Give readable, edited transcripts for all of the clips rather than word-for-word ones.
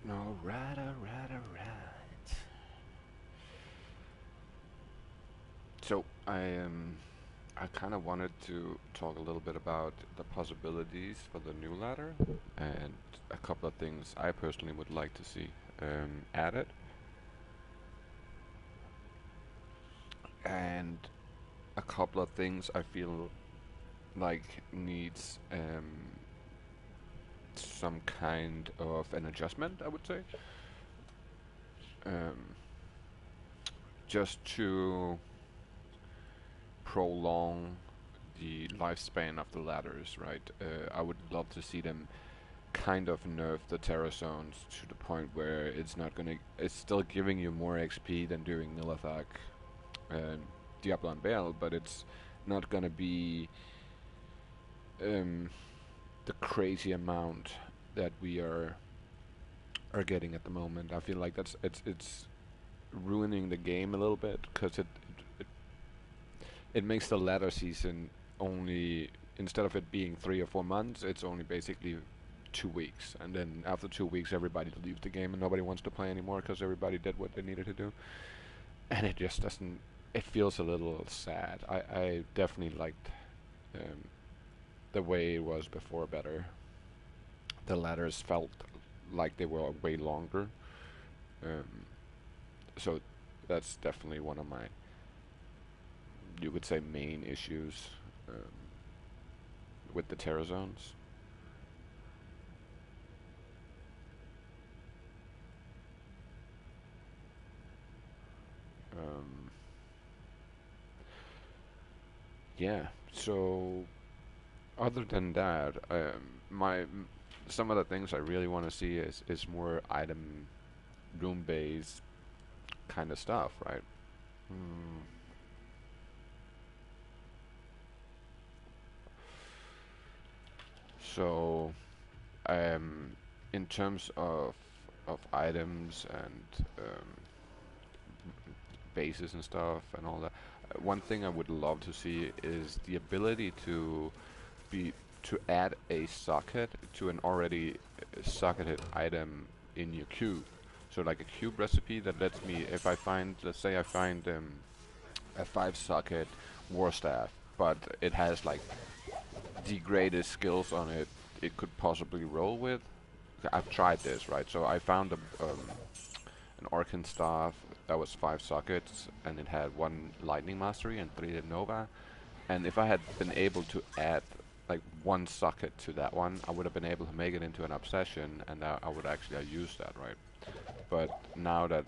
Alright. So I kind of wanted to talk a little bit about the possibilities for the new ladder and a couple of things I personally would like to see added, and a couple of things I feel like needs some kind of an adjustment, I would say, um, just to prolong the lifespan of the ladders, right? I would love to see them kind of nerf the Terra zones to the point where it's still giving you more XP than doing Nilithak and Diablo and Veil, but it's not gonna be um, the crazy amount that we are getting at the moment. I feel like it's ruining the game a little bit because it it makes the ladder season only, instead of it being 3 or 4 months, it's only basically 2 weeks, and then after 2 weeks, everybody leaves the game and nobody wants to play anymore because everybody did what they needed to do, and it just doesn't. It feels a little sad. I definitely liked um, the way it was before better. The ladders felt like they were way longer, um, so that's definitely one of my, you could say, main issues with the Terra zones. Um, yeah. So other than that, my some of the things I really want to see is more item room based kind of stuff, right? Mm. So, um, in terms of items and bases and stuff and all that, one thing I would love to see is the ability be to add a socket to an already socketed item in your cube. So like a cube recipe that lets me, if I find, let's say I find a 5 socket war staff, but it has like the greatest skills on it it could possibly roll with. I've tried this, right? So I found an Arcan staff that was 5 sockets, and it had 1 lightning mastery and 3 nova. And if I had been able to add like 1 socket to that one, I would have been able to make it into an obsession, and I would actually have used that, right? But now that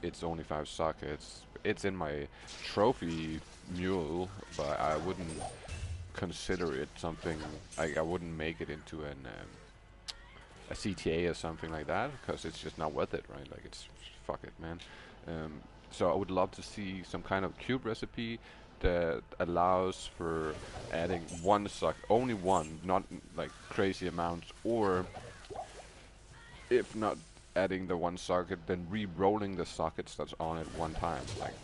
it's only 5 sockets, it's in my trophy mule, but I wouldn't consider it something. I wouldn't make it into a CTA or something like that because it's just not worth it, right? Like it's fuck it, man. So I would love to see some kind of cube recipe that allows for adding 1 socket, only one, not like crazy amounts, or if not adding the 1 socket, then re-rolling the sockets that's on it one time. Like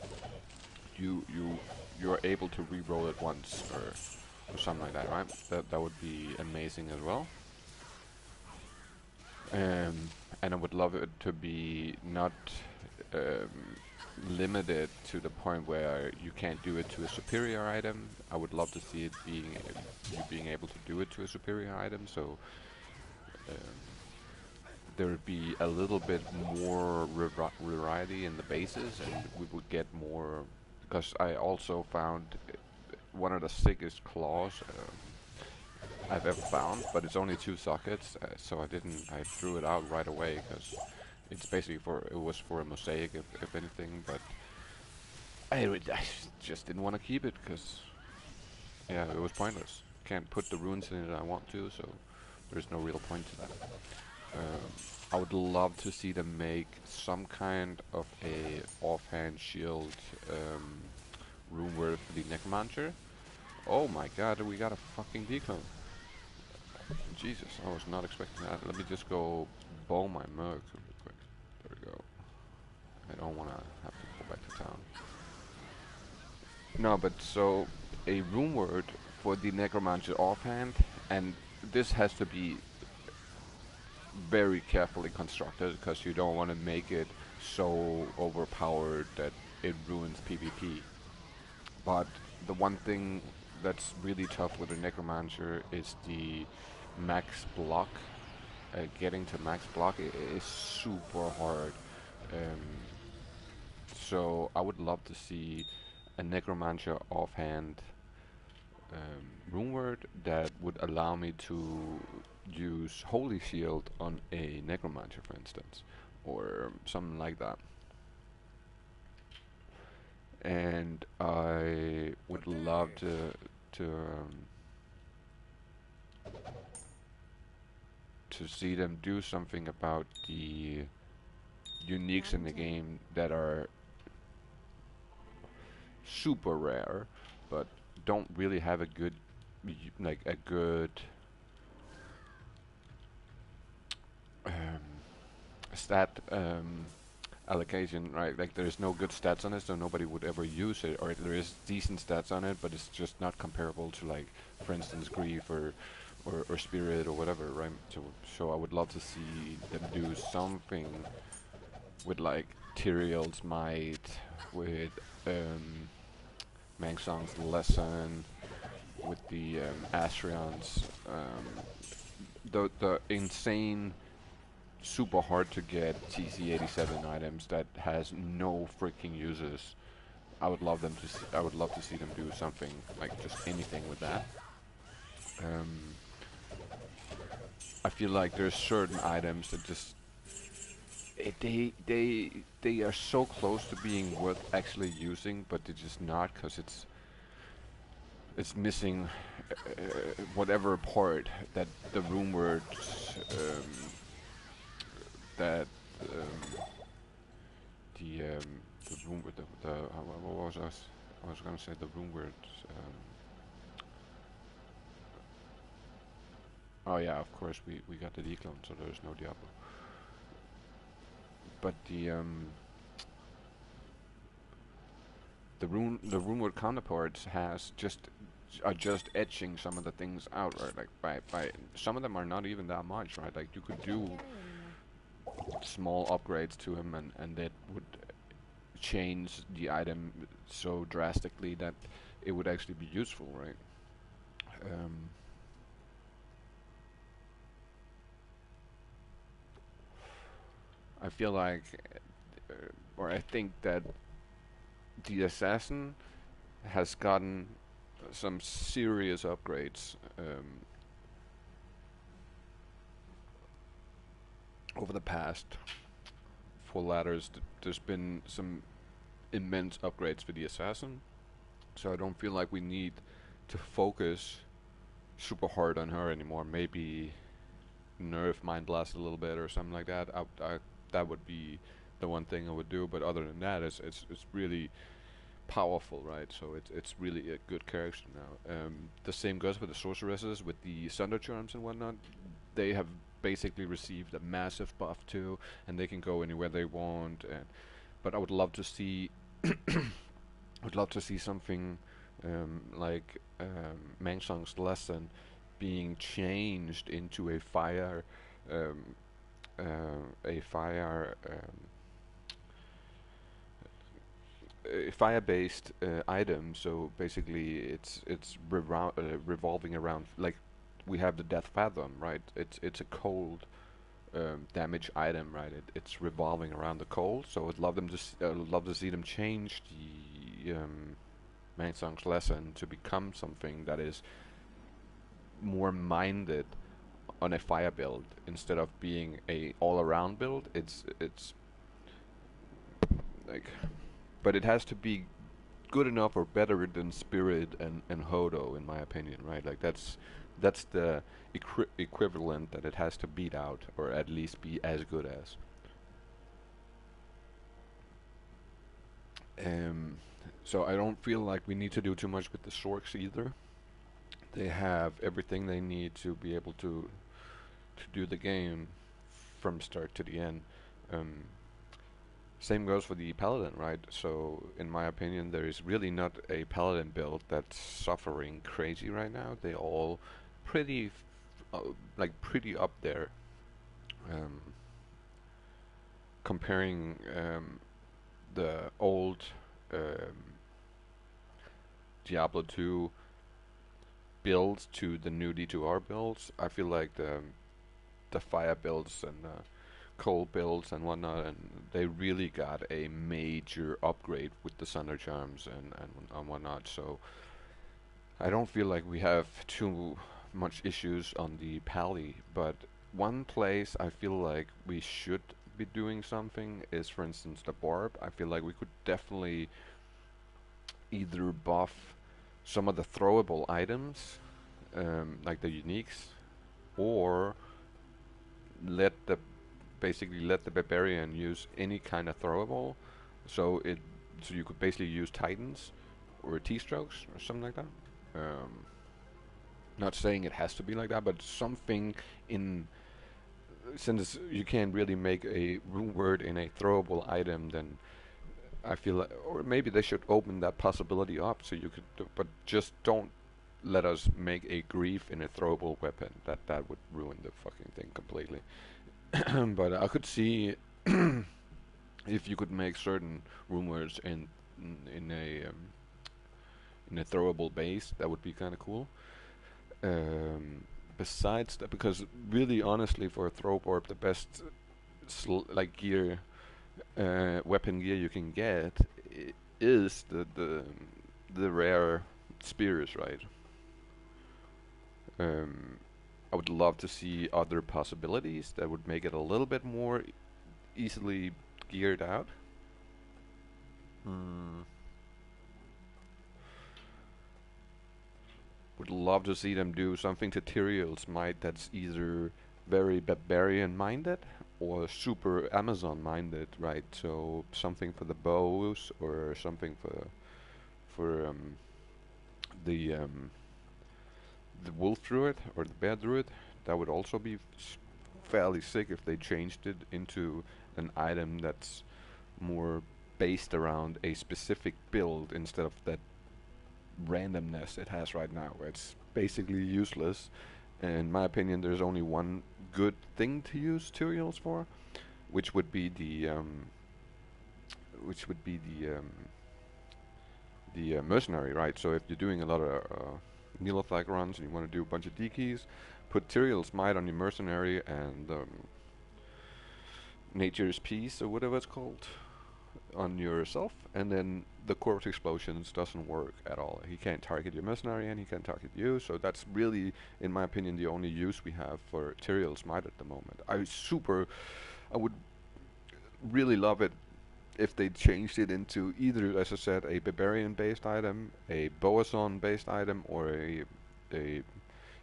you you you're able to re-roll it once or something like that, right? That would be amazing as well. Um, and I would love it to be not um, limited to the point where you can't do it to a superior item. I would love to see it being you being able to do it to a superior item. So um, there would be a little bit more variety in the bases, and we would get more. Because I also found one of the sickest claws I've ever found, but it's only 2 sockets, so I didn't. I threw it out right away because it's basically it was for a mosaic, if anything. But I just didn't want to keep it because yeah, it was pointless. Can't put the runes in it I want to, so there's no real point to that. Um, I would love to see them make some kind of a offhand shield rune word for the necromancer. Oh my god, we got a fucking declone. Jesus, I was not expecting that. Let me just go bow my merc real quick. There we go. I don't want to have to go back to town. No, but so a rune word for the necromancer offhand, and this has to be very carefully constructed because you don't want to make it so overpowered that it ruins PvP. But the one thing that's really tough with a Necromancer is the max block. Getting to max block is super hard. Um, so I would love to see a Necromancer offhand rune word that would allow me to use Holy Shield on a Necromancer, for instance, or something like that. And I would love to see them do something about the uniques in the game that are super rare, but don't really have a good, like a good um, stat allocation, right? Like there's no good stats on it, so nobody would ever use it, or there is decent stats on it, but it's just not comparable to, like, for instance, Grief or Spirit or whatever, right? So I would love to see them do something with like Tyrael's Might, with Mangsong's Lesson, with the Ashrion's, the insane, super hard to get TC87 items that has no freaking uses. I would love them to. I would love to see them do something like just anything with that. Um, I feel like there's certain items that just they are so close to being worth actually using, but they're just not because it's missing whatever part that the rune words that um, the rune word what was I was gonna say the rune words. Oh yeah, of course we got the declone, so there's no Diablo. But the rumored counterparts has just are just etching some of the things out, right? Like by some of them are not even that much, right? Like you could do small upgrades to him, and that would change the item so drastically that it would actually be useful, right? Um, I feel like, or I think that the assassin has gotten some serious upgrades over the past four ladders. There's been some immense upgrades for the assassin, so I don't feel like we need to focus super hard on her anymore. Maybe nerf Mind Blast a little bit or something like that. That would be the one thing I would do. But other than that, it's really powerful, right? So it's really a good character now. The same goes with the sorceresses, with the Sunder Charms and whatnot. They have basically received a massive buff too, and they can go anywhere they want. And but I would love to see, would love to see something like Mangsong's Lesson being changed into um, a fire-based item. So basically, it's revolving around, like we have the Death Fathom, right? It's a cold damage item, right? It's revolving around the cold. So I'd love them to love to see them change the Mangsong's Lesson to become something that is more minded on a fire build instead of being a all-around build. It's like, but it has to be good enough or better than Spirit and Hodo, in my opinion, right? Like that's the equivalent that it has to beat out, or at least be as good as. Um, so I don't feel like we need to do too much with the Sorks either. They have everything they need to be able to do the game from start to the end. Um, Same goes for the Paladin, right? So, in my opinion, there is really not a Paladin build that's suffering crazy right now. They all pretty, like pretty up there. comparing the old um, Diablo 2 builds to the new D2R builds, I feel like the fire builds and cold builds and whatnot, and they really got a major upgrade with the Thunder Charms and whatnot. So I don't feel like we have too much issues on the pally, but one place I feel like we should be doing something is, for instance, the Barb. I feel like we could definitely either buff some of the throwable items, like the uniques, or let the basically let the barbarian use any kind of throwable. So it so you could basically use titans or T-strokes or something like that. Um, Not saying it has to be like that, but something in since you can't really make a rune word in a throwable item, then I feel like, or maybe they should open that possibility up so you could, but just don't let us make a grief in a throwable weapon. That would ruin the fucking thing completely. But I could see if you could make certain rumors in a in a throwable base, that would be kind of cool. Besides that, because really, honestly, for a throwboard, the best like gear, weapon gear you can get is the rare spears, right? Um, I would love to see other possibilities that would make it a little bit more easily geared out. Hmm. Would love to see them do something to Tyrael's might that's either very barbarian minded or super Amazon minded, right? So something for the bows or something for the the wolf druid or the bear druid. That would also be fairly sick if they changed it into an item that's more based around a specific build instead of that randomness it has right now, where it's basically useless. In my opinion, there's only one good thing to use Tyraels for, which would be the mercenary, right? So if you're doing a lot of Neolithic runs and you want to do a bunch of D keys, put Tyrael's Might on your mercenary and Nature's Peace or whatever it's called on yourself, and then the corpse explosions doesn't work at all. He can't target your mercenary and he can't target you, so that's really, in my opinion, the only use we have for Tyrael's Might at the moment. I would really love it if they changed it into either, as I said, a barbarian-based item, a Boazon-based item, or a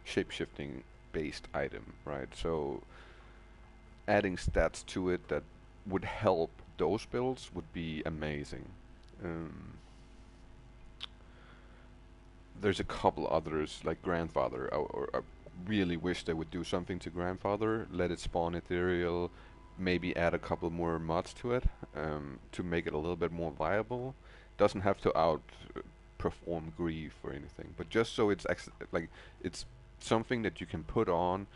shape-shifting based item, right? So adding stats to it that would help those builds would be amazing. Um, there's a couple others like Grandfather. I really wish they would do something to Grandfather. Let it spawn ethereal. Maybe add a couple more mods to it to make it a little bit more viable. Doesn't have to outperform Grief or anything, but just so like it's something that you can put on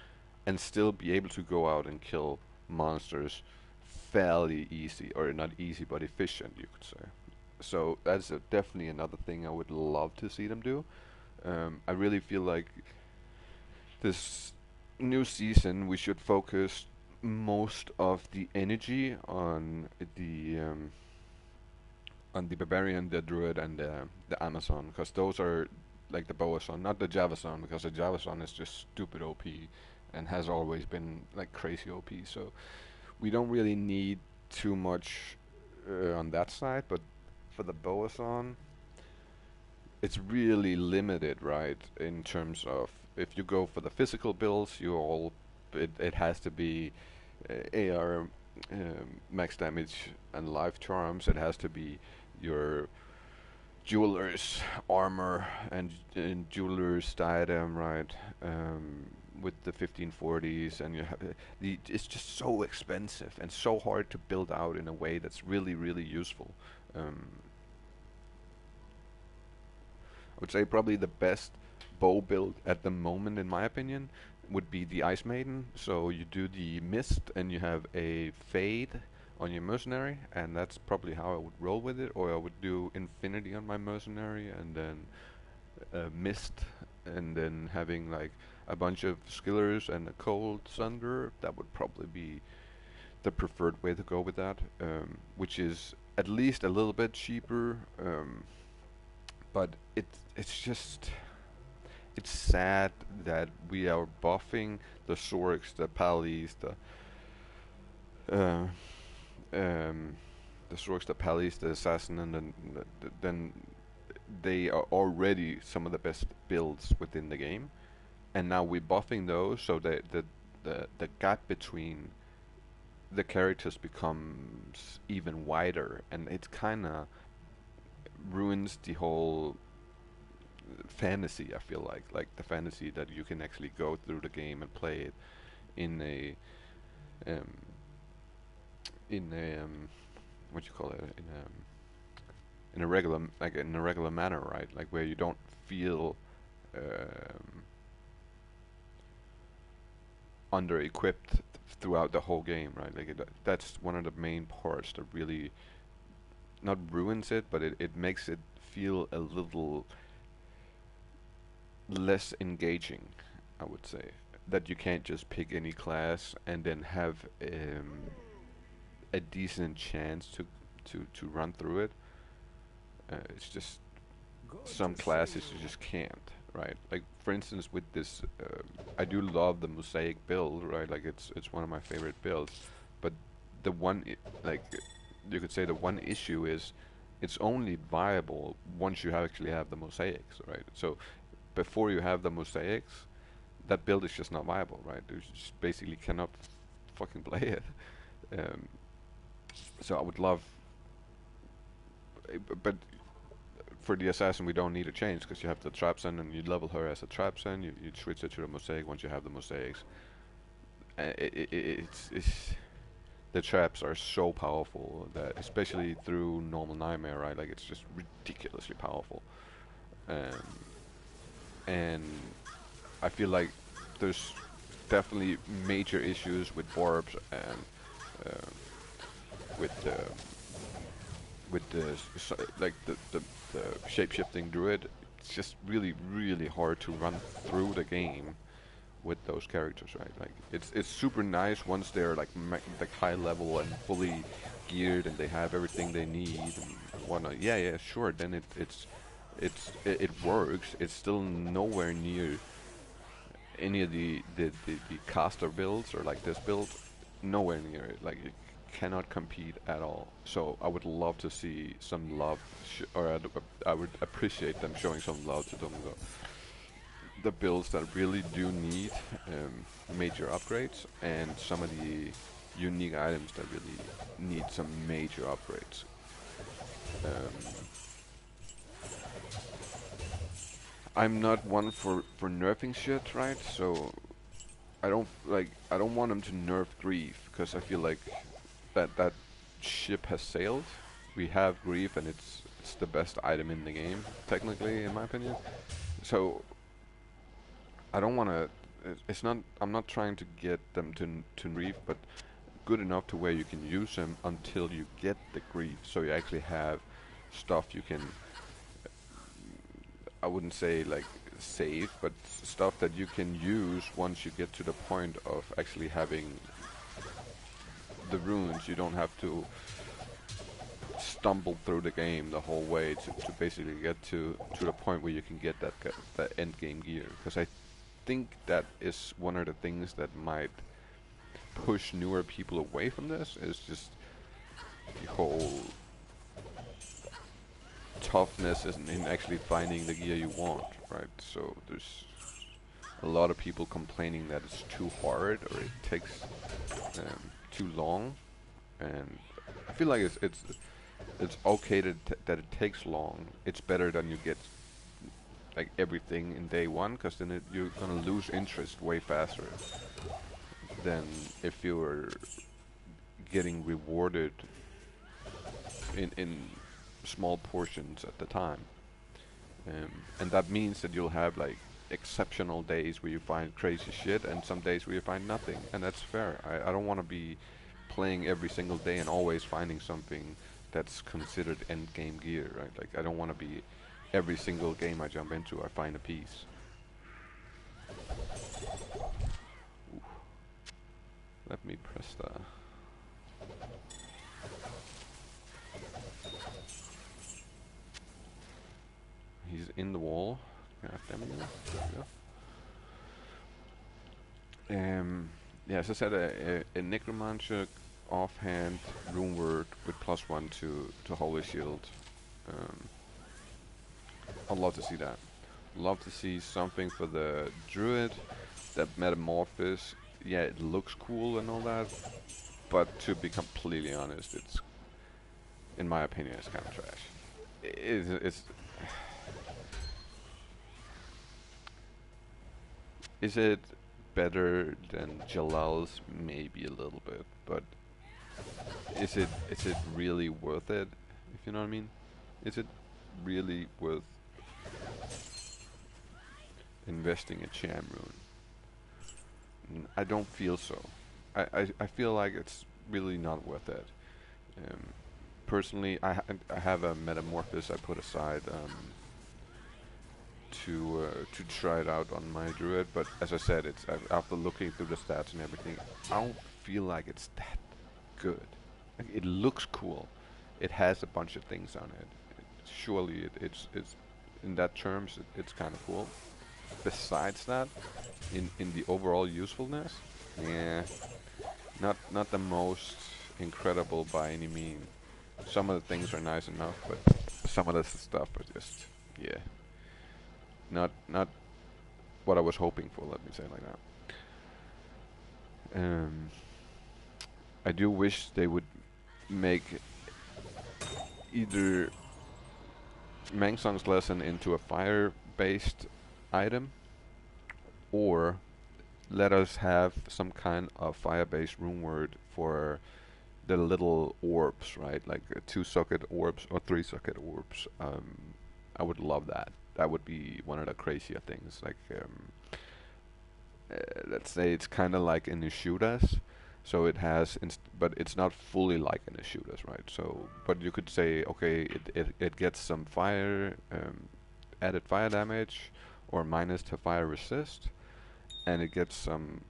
and still be able to go out and kill monsters fairly easy, or not easy, but efficient, you could say. So that's definitely another thing I would love to see them do. I really feel like this new season we should focus most of the energy on the barbarian, the druid, and the Amazon, because those are like the Boason, not the Javason, because the Javason is just stupid OP and has always been like crazy OP. So we don't really need too much on that side, but for the Boason, it's really limited, right? In terms of if you go for the physical builds, it has to be AR, max damage and life charms. It has to be your jeweler's armor and jeweler's diadem, right? With the 1540s, and it's just so expensive and so hard to build out in a way that's really, really useful. Um, I would say probably the best bow build at the moment, in my opinion, would be the Ice Maiden. So you do the mist and you have a fade on your mercenary, and that's probably how I would roll with it. Or I would do infinity on my mercenary, and then mist, and then having like a bunch of skillers and a cold thunder. That would probably be the preferred way to go with that, which is at least a little bit cheaper. But it's just it's sad that we are buffing the Sorks, the Pallies, uh, um, the Sorks, the Pallies, the Assassin, and then they are already some of the best builds within the game, and now we're buffing those, so the gap between the characters becomes even wider, and it kind of ruins the whole fantasy. I feel like the fantasy that you can actually go through the game and play it in a um, what you call it, in a regular, like in a regular manner, right? Like where you don't feel um, under equipped throughout the whole game, right? Like that's one of the main parts that really not ruins it, but it makes it feel a little less engaging, I would say. That you can't just pick any class and then have a decent chance to run through it. It's just some classes you just can't, right? Like for instance, with this, I do love the mosaic build, right? Like it's one of my favorite builds, but the one like you could say the one issue is it's only viable once you actually have the mosaics, right? So before you have the mosaics, that build is just not viable, right? You just basically cannot fucking play it. Um, so I would love, but for the assassin we don't need a change because you have the trapsen and you level her as a trapsen. You switch it to the mosaic once you have the mosaics. It's the traps are so powerful that especially through normal nightmare, right? Like it's just ridiculously powerful. Um, and I feel like there's definitely major issues with Borbs and uh, with the like the shape-shifting druid. It's just really hard to run through the game with those characters, right? Like it's super nice once they're like like high level and fully geared and they have everything they need and whatnot. Yeah, sure. Then it works. It's still nowhere near any of the caster builds or like this build, nowhere near it. Like it cannot compete at all. So I would love to see some love, or I would appreciate them showing some love to them, the builds that really do need major upgrades, and some of the unique items that really need some major upgrades. Um, I'm not one for nerfing shit, right? So I don't want them to nerf Grief because I feel like that ship has sailed. We have Grief and it's the best item in the game, technically, in my opinion. So I don't want to. It's not. I'm not trying to get them to Grief, but good enough to where you can use them until you get the Grief. So you actually have stuff you can. I wouldn't say like save, but stuff that you can use once you get to the point of actually having the runes. You don't have to stumble through the game the whole way to basically get to the point where you can get that end game gear. Because I think that is one of the things that might push newer people away from this, is just the whole toughness in actually finding the gear you want, right? So there's a lot of people complaining that it's too hard or it takes too long, and I feel like it's okay that it takes long. It's better than you get like everything in day one, because then you're gonna lose interest way faster than if you were getting rewarded in small portions at the time. And that means that you'll have like exceptional days where you find crazy shit and some days where you find nothing, and that's fair. I don't want to be playing every single day and always finding something that's considered end game gear, right? Like I don't want to be every single game I jump into, I find a piece. Ooh. Let me press the. He's in the wall. God damn it. Yeah, as I said, a Necromancer offhand rune word with +1 to Holy Shield. I'd love to see that. Love to see something for the Druid. That Metamorphosis, yeah, it looks cool and all that, but to be completely honest, it's, in my opinion, it's kind of trash. It's is it better than Jalal's? Maybe a little bit, but is it really worth it? If you know what I mean? Is it really worth investing a Cham rune? I don't feel so. I feel like it's really not worth it. Personally, I have a Metamorphosis I put aside to try it out on my Druid, but as I said, it's after looking through the stats and everything, I don't feel like it's that good. Like, it looks cool. It has a bunch of things on it. Surely it's in that terms it's kind of cool. Besides that, in the overall usefulness, yeah, not the most incredible by any means. Some of the things are nice enough, but some of the stuff are just, yeah, not what I was hoping for. Let me say it like that. I do wish they would make either Mangsong's Lesson into a fire-based item, or let us have some kind of fire-based rune word for the little orbs, right? Like 2-socket orbs or 3-socket orbs. I would love that. That would be one of the crazier things. Like, let's say it's kind of like in the shooters, so it has, but it's not fully like in the shooters, right? So, but you could say, okay, it gets some fire, added fire damage, or minus to fire resist, and it gets some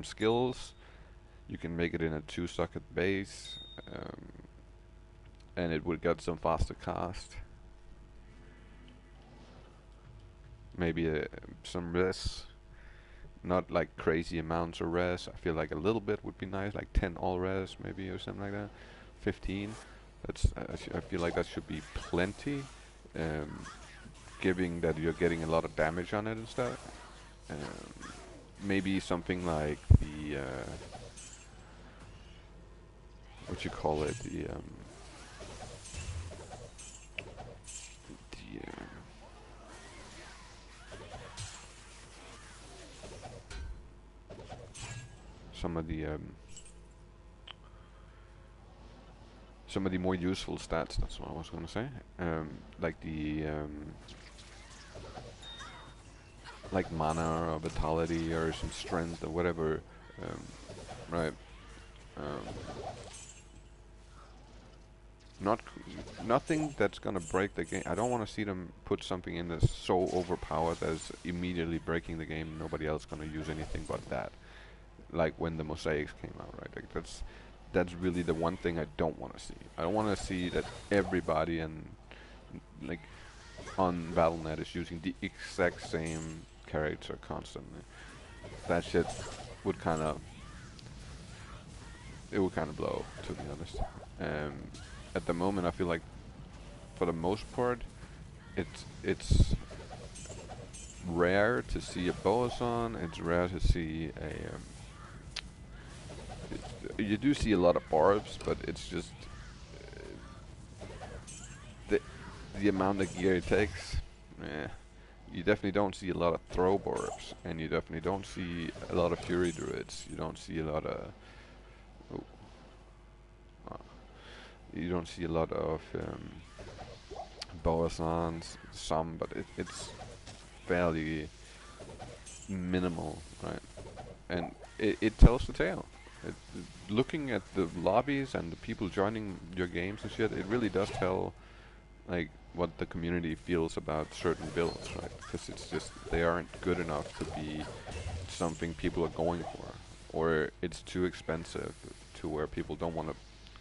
skills. You can make it in a 2-socket base, and it would get some faster cast. Maybe some res, not like crazy amounts of res. I feel like a little bit would be nice, like 10 all res maybe, or something like that. 15. That's I feel like that should be plenty, given that you're getting a lot of damage on it and stuff. Maybe something like the what you call it, the some of the more useful stats. That's what I was gonna say. Like the like mana or vitality or some strength or whatever. Right. Nothing that's gonna break the game. I don't want to see them put something in that's so overpowered that is immediately breaking the game. Nobody else gonna use anything but that. Like when the mosaics came out, right? Like that's really the one thing I don't want to see. I don't want to see that everybody and like on Battle.net is using the exact same character constantly. That shit would kind of blow, to be honest. At the moment, I feel like for the most part, it's rare to see a boson. It's rare to see a you do see a lot of barbs, but it's just the amount of gear it takes. Yeah, you definitely don't see a lot of throw barbs, and you definitely don't see a lot of fury druids. You don't see a lot of you don't see a lot of bosons. Some, but it's fairly minimal, right? And it tells the tale. It looking at the lobbies and the people joining your games and shit, it really does tell like what the community feels about certain builds, right? Because it's just they aren't good enough to be something people are going for, or it's too expensive to where people don't want to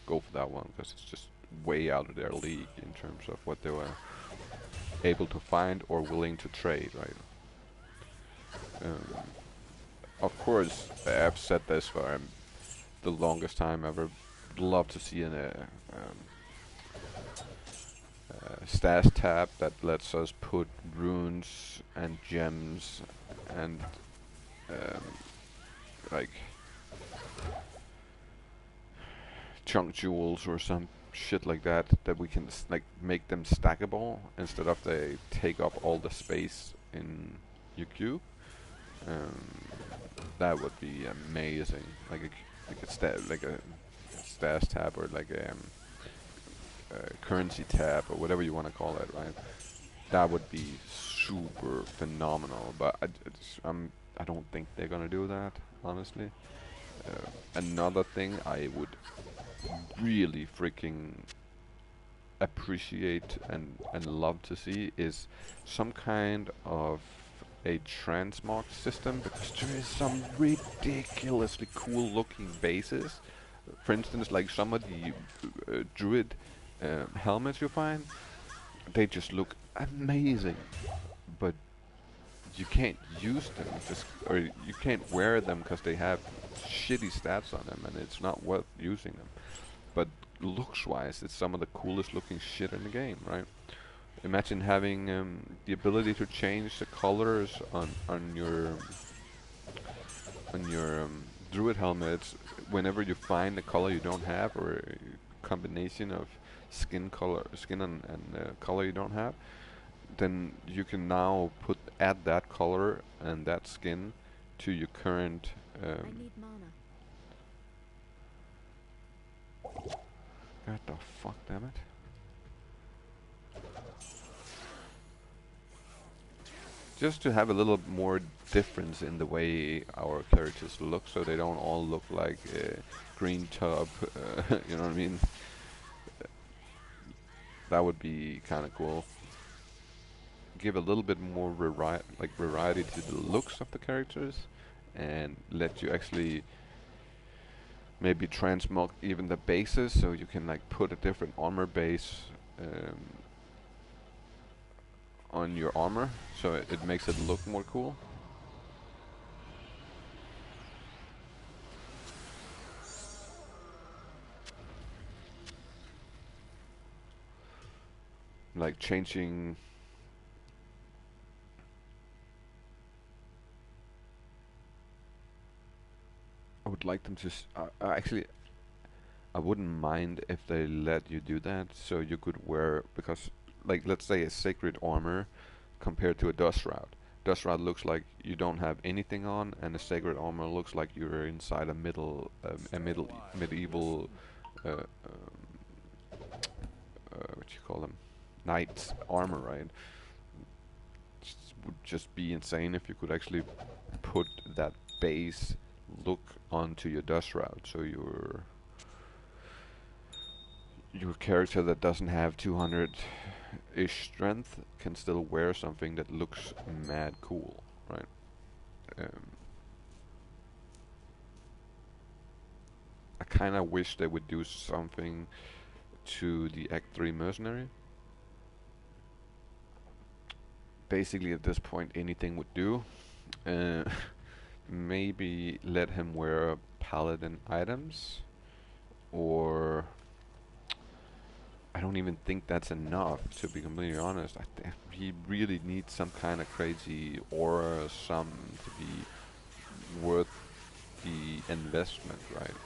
go for that one because it's just way out of their league in terms of what they were able to find or willing to trade, right? Um, of course, I've said this for the longest time ever. Love to see stash tab that lets us put runes and gems and um, like chunk jewels or some shit like that we can like make them stackable instead of they take up all the space in your cube. Um, that would be amazing, like a stash tab or like a currency tab or whatever you want to call it, right? That would be super phenomenal. But I don't think they're gonna do that, honestly. Another thing I would really freaking appreciate and love to see is some kind of a transmog system, because there is some ridiculously cool looking bases. For instance, like some of the druid helmets you find, they just look amazing, but you can't use them just, or you can't wear them because they have shitty stats on them, and it's not worth using them. But looks-wise, it's some of the coolest looking shit in the game, right? Imagine having the ability to change the colors on your druid helmets whenever you find a color you don't have, or a combination of skin and color you don't have. Then you can now add that color and that skin to your current. I need mana. What the fuck, damn it! Just to have a little more difference in the way our characters look, so they don't all look like a green tub. You know what I mean? That would be kind of cool. Give a little bit more variety to the looks of the characters, and let you actually maybe transmog even the bases, so you can like put a different armor base on your armor, so it makes it look more cool. Like changing. I would like them to. Actually, I wouldn't mind if they let you do that, so you could wear, because, like, let's say a sacred armor compared to a dust shroud. Dust shroud looks like you don't have anything on, and a sacred armor looks like you're inside a medieval what you call them, knight's armor, right? Would just be insane if you could actually put that base look onto your dust shroud, so your character that doesn't have 200-ish strength can still wear something that looks mad cool, right? I kind of wish they would do something to the Act 3 mercenary. Basically, at this point, anything would do. Maybe let him wear paladin items, or I don't even think that's enough, to be completely honest. He really needs some kind of crazy aura or something to be worth the investment, right?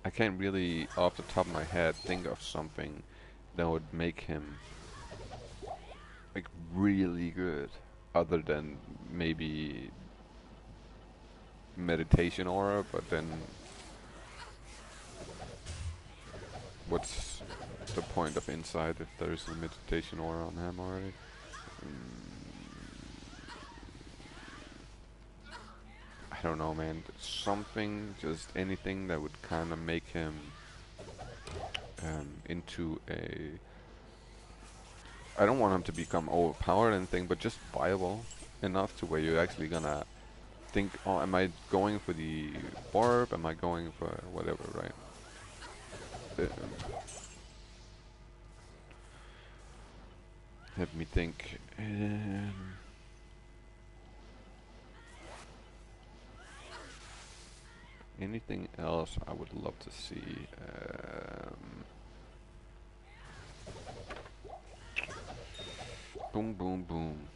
I can't really, off the top of my head, think of something that would make him like really good, other than maybe meditation aura. But then, what's the point of insight if there's a meditation aura on him already? I don't know, man. Something, just anything that would kind of make him into a. I don't want him to become overpowered or anything, but just viable enough to where you're actually gonna think, oh, am I going for the warp? Am I going for whatever, right? Let me think. Anything else I would love to see? Boom, boom, boom.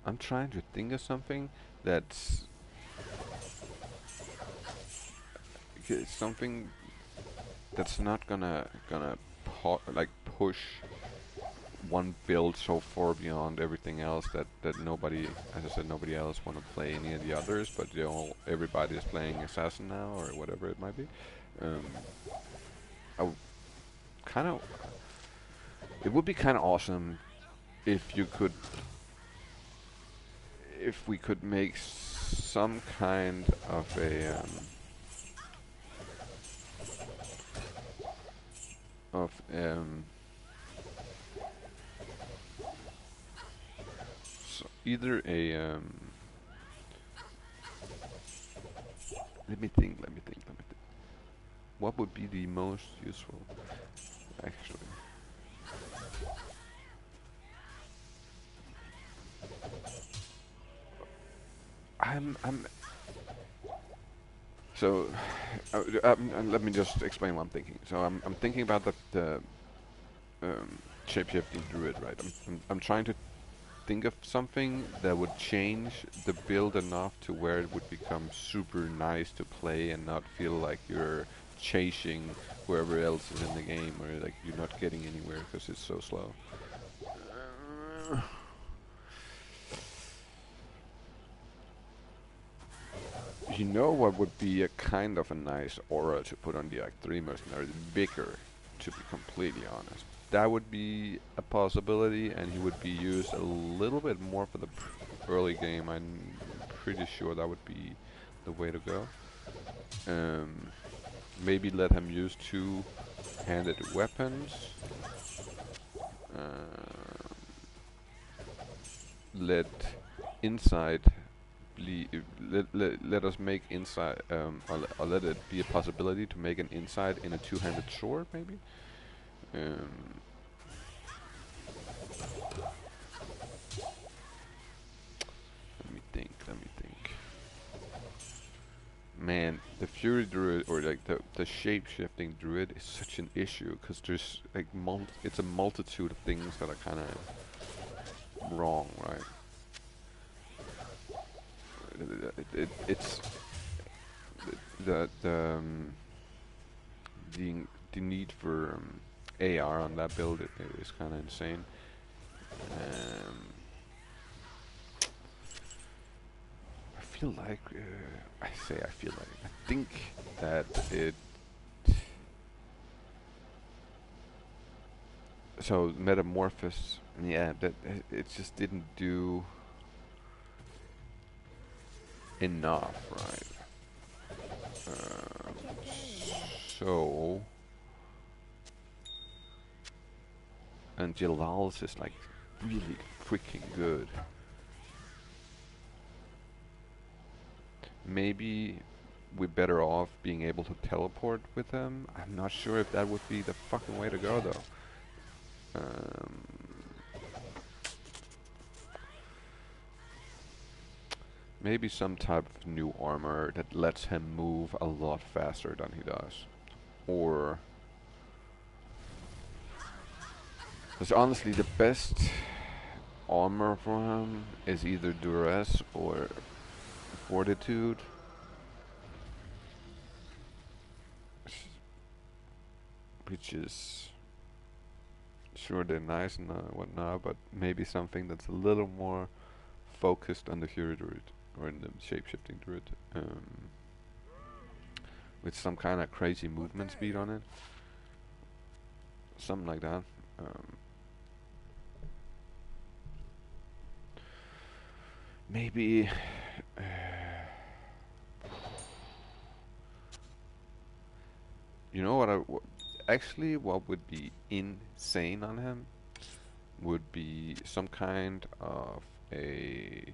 I'm trying to think of something that's something that's not gonna like push one build so far beyond everything else that nobody, as I said, nobody else want to play any of the others, but everybody is playing assassin now or whatever it might be. Um, I kind of, it would be kind of awesome if you could, if we could make some kind of a of so either a let me think. What would be the most useful, actually? I'm so let me just explain what I'm thinking. So I'm thinking about the shape-shifting druid, right? I'm trying to think of something that would change the build enough to where it would become super nice to play and not feel like you're chasing whoever else is in the game, or like you're not getting anywhere because it's so slow. You know what would be a kind of a nice aura to put on the Act 3 mercenary? Vicar, to be completely honest. That would be a possibility, and he would be used a little bit more for the early game. I'm pretty sure that would be the way to go. Maybe let him use two-handed weapons. Let inside let us make inside or let it be a possibility to make an inside in a two-handed sword, maybe. Um, let me think. Man, the Fury Druid, or like the shape-shifting Druid, is such an issue because there's like it's a multitude of things that are kind of wrong, right? It's the need for AR on that build is kind of insane. I feel like I think that it. So Metamorphosis, yeah, that it just didn't do enough, right? So, and Jalal's is like really freaking good. Maybe we're better off being able to teleport with them. I'm not sure if that would be the fucking way to go, though. Maybe some type of new armor that lets him move a lot faster than he does. Or... because honestly, the best armor for him is either duress or fortitude. Which is... sure, they're nice and whatnot, but maybe something that's a little more focused on the hero druid, or in the shape-shifting druid. With some kind of crazy movement speed on it. Something like that. Maybe You know what? Actually, what would be insane on him would be some kind of a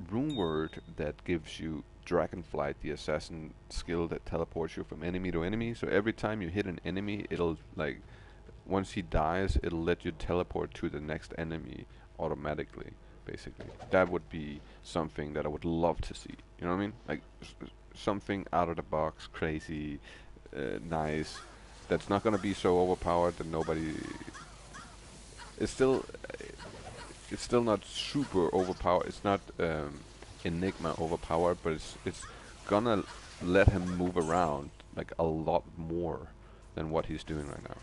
rune word that gives you Dragonflight, the assassin skill that teleports you from enemy to enemy. So every time you hit an enemy, it'll like once he dies, it'll let you teleport to the next enemy automatically. Basically, that would be something that I would love to see. You know what I mean? Like something out of the box, crazy, nice. That's not gonna be so overpowered that nobody. It's still it's still not super overpowered. It's not Enigma overpowered, but it's gonna let him move around like a lot more than what he's doing right now.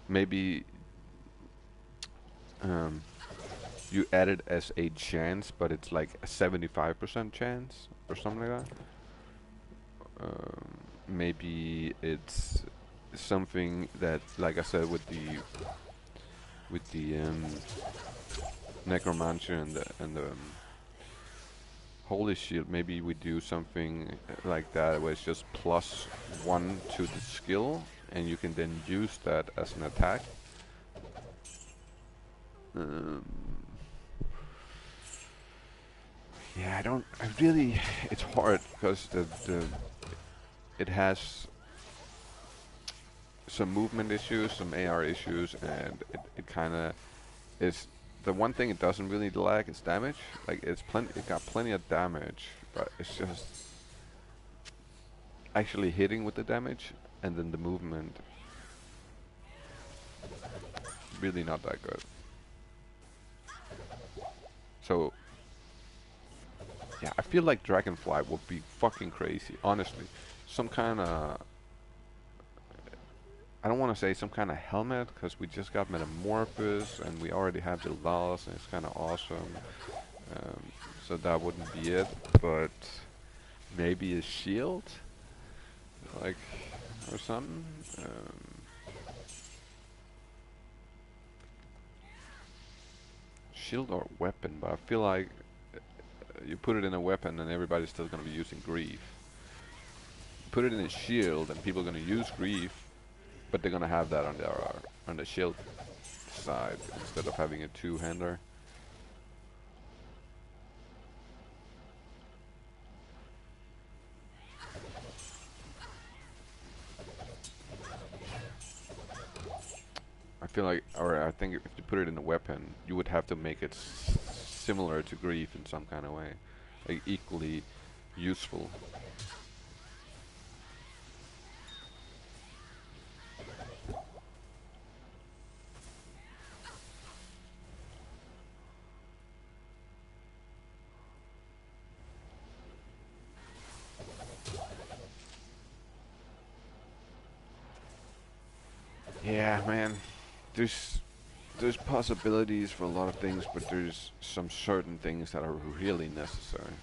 Maybe um, you add it as a chance, but it's like a 75% chance or something like that. Maybe it's something that, like I said, with the necromancer and the holy shield. Maybe we do something like that, where it's just +1 to the skill, and you can then use that as an attack. Um, yeah, I don't. I really. It's hard because the it has some movement issues, some AR issues, and it kind of is. The one thing it doesn't really lack is damage. Like it got plenty of damage, but it's just actually hitting with the damage, and then the movement really not that good. So yeah, I feel like Dragonfly would be fucking crazy, honestly. Some kind of, I don't want to say some kind of helmet, because we just got Metamorphosis, and we already have the loss, and it's kind of awesome. Um, so that wouldn't be it, but maybe a shield, like, or something. Shield or weapon, but I feel like you put it in a weapon and everybody's still going to be using Grief. Put it in a shield and people are going to use Grief, but they're going to have that on the shield side instead of having a two-hander. I feel like, or I think if you put it in a weapon, you would have to make it similar to Grief in some kind of way, like equally useful. Yeah, man. There's there's possibilities for a lot of things, but there's some certain things that are really necessary.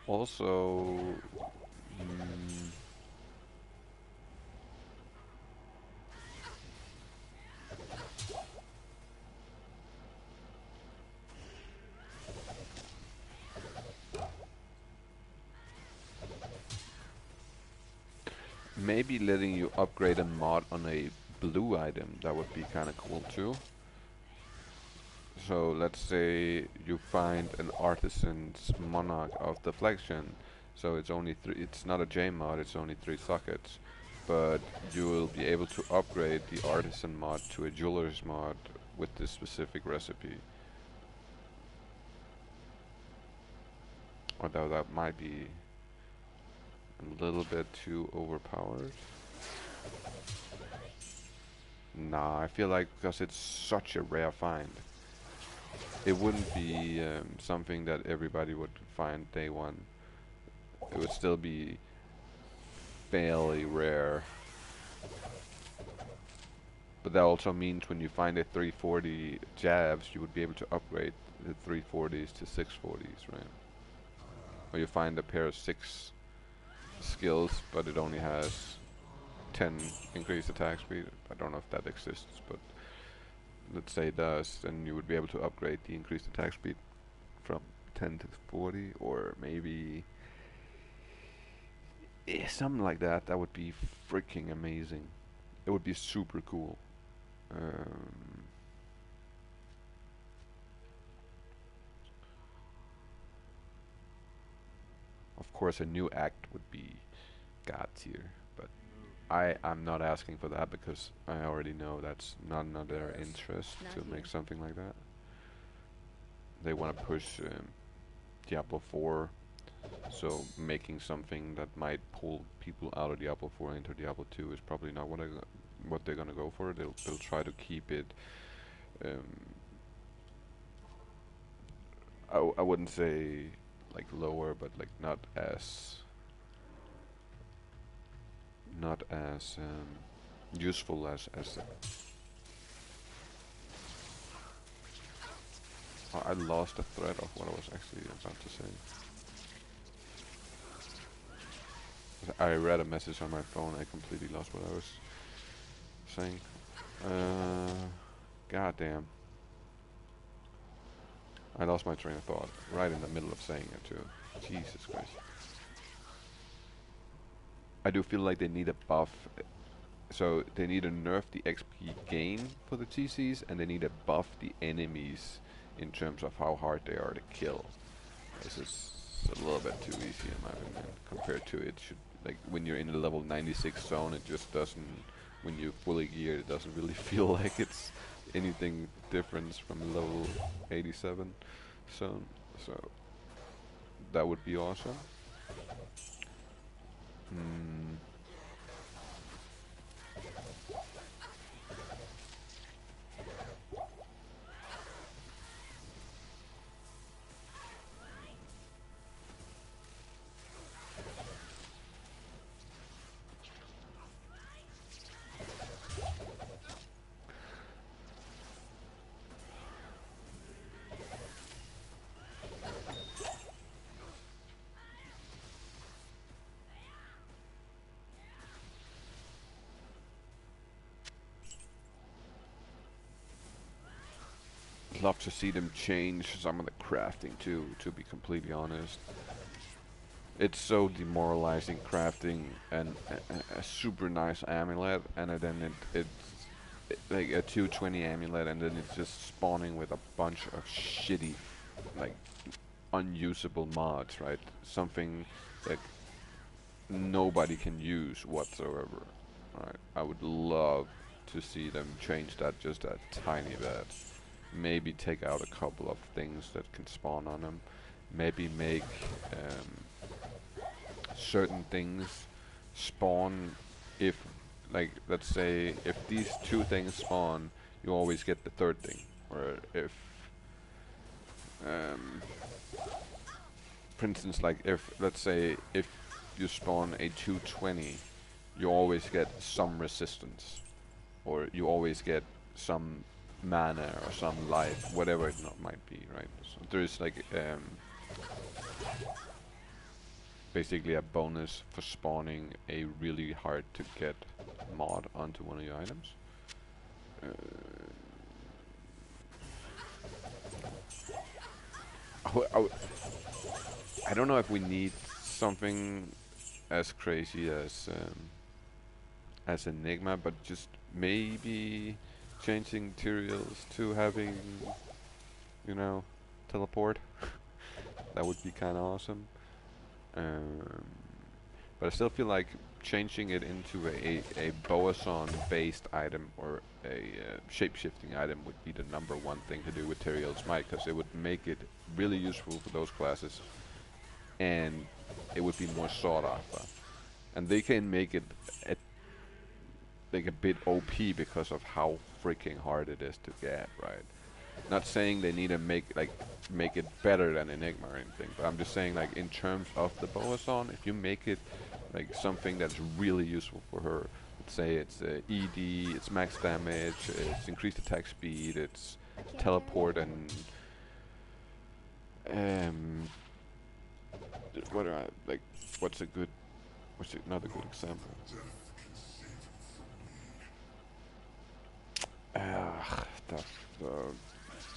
Also, mm, maybe letting you upgrade a mod on a blue item, that would be kind of cool too. So let's say you find an artisan's monarch of deflection. So it's only three. It's not a J mod. It's only 3 sockets, but you will be able to upgrade the artisan mod to a jeweler's mod with this specific recipe. Although that might be a little bit too overpowered. Nah, I feel like because it's such a rare find, it wouldn't be something that everybody would find day one. It would still be fairly rare. But that also means when you find a 340 jabs, you would be able to upgrade the 340s to 640s, right? Or you find a pair of 6 skills, but it only has 10 increased attack speed. I don't know if that exists, but let's say does, then you would be able to upgrade the increased attack speed from 10 to 40, or maybe something like that. That would be freaking amazing. It would be super cool. Um, of course, a new act would be god tier, but I'm not asking for that because I already know that's none of their interest to make something like that. They want to push Diablo 4, so making something that might pull people out of Diablo 4 into Diablo 2 is probably not what they're gonna go for. They'll try to keep it. Um, I wouldn't say like lower, but like not as useful as. Oh, I lost the thread of what I was actually about to say. I read a message on my phone. I completely lost what I was saying. God damn. I lost my train of thought right in the middle of saying it too. Jesus Christ. I do feel like they need a buff. So they need to nerf the XP gain for the TCs, and they need to buff the enemies in terms of how hard they are to kill. This is a little bit too easy in my opinion compared to it should, like when you're in the level 96 zone, it just doesn't, when you're fully geared, it doesn't really feel like it's anything different from level 87 zone. So that would be awesome. Love to see them change some of the crafting too, to be completely honest. It's so demoralizing crafting a super nice amulet, and then like a 220 amulet, and then it's just spawning with a bunch of shitty, like, unusable mods, right? Something that nobody can use whatsoever, right? I would love to see them change that just a tiny bit. Maybe take out a couple of things that can spawn on them. Maybe make certain things spawn if, like, let's say if these two things spawn, you always get the third thing. Or if, for instance, like if, let's say, if you spawn a 220, you always get some resistance, or you always get some mana or some life, whatever it might be, right? So there's like basically a bonus for spawning a really hard to get mod onto one of your items. I don't know if we need something as crazy as Enigma, but just maybe changing materials to having, you know, teleport. That would be kind of awesome. But I still feel like changing it into a Boazon based item or a shape-shifting item would be the #1 thing to do with Teriel's Might, because it would make it really useful for those classes, and it would be more sought after. And they can make it like a bit OP because of how freaking hard it is to get, right? Not saying they need to make it better than Enigma or anything, but I'm just saying, like, in terms of the Boazon, if you make it like something that's really useful for her, let's say it's ED, it's max damage, it's increased attack speed, it's teleport, and what's another good example? the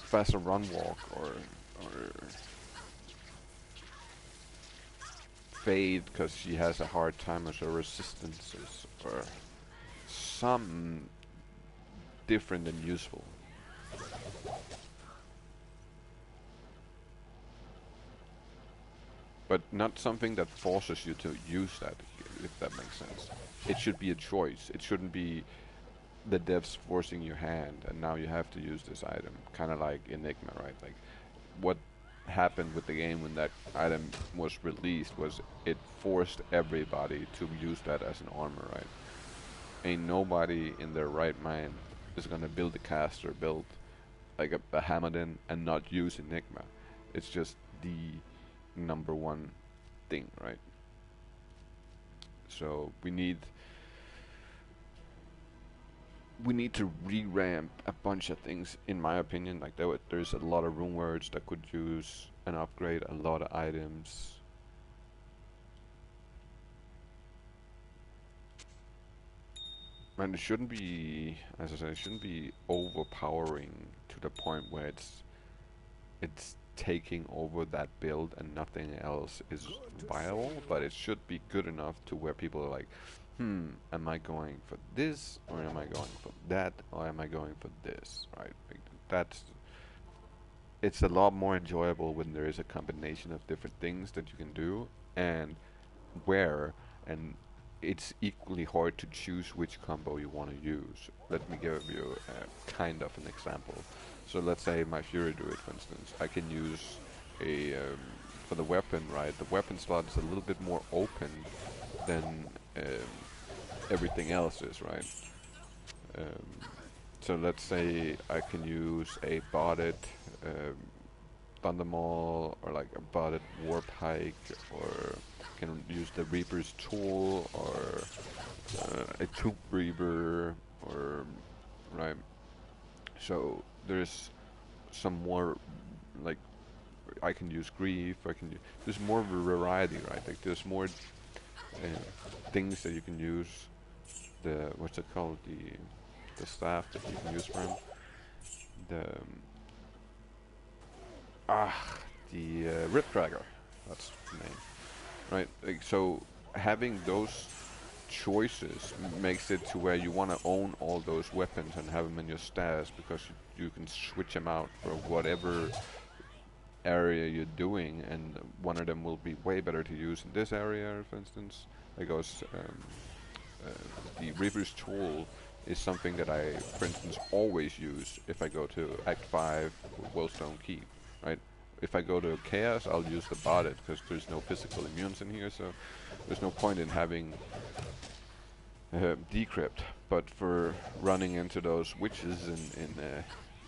faster run walk or fade because she has a hard time with her resistances or something different and useful. But not something that forces you to use that, if that makes sense. It should be a choice. It shouldn't be the devs forcing your hand and now you have to use this item. Kind of like Enigma, right? Like what happened with the game when that item was released was it forced everybody to use that as an armor, right? Ain't nobody in their right mind is gonna build a caster build like a Hamadin and not use Enigma. It's just the number one thing, right? So we need to revamp a bunch of things, in my opinion. Like there's a lot of rune words that could use an upgrade, a lot of items. And it shouldn't be, as I said, it shouldn't be overpowering to the point where it's taking over that build and nothing else is viable, but it should be good enough to where people are like, am I going for this or am I going for that or am I going for this, right? Like it's a lot more enjoyable when there is a combination of different things that you can do and where, and it's equally hard to choose which combo you want to use. Let me give you kind of an example. So let's say my Fury Druid, for instance, I can use a for the weapon, right? The weapon slot is a little bit more open than everything else is, right? So let's say I can use a botted Thundermaul or like a botted Warp Hike, or can use the Reaper's Tool or a Tomb Reaper, or right. So there's some more, like I can use Grief. There's more variety, right? Like there's more things that you can use. The what's it called? The staff that you can use for him. The Ripcragger. That's the name, right? Like so, having those choices makes it to where you want to own all those weapons and have them in your stash because you can switch them out for whatever area you're doing, and one of them will be way better to use in this area, for instance. Like the Reaper's Tool is something that I, for instance, always use if I go to Act 5 Wellstone Keep, right? If I go to Chaos, I'll use the Botted because there's no physical immunes in here, so there's no point in having Decrypt. But for running into those witches in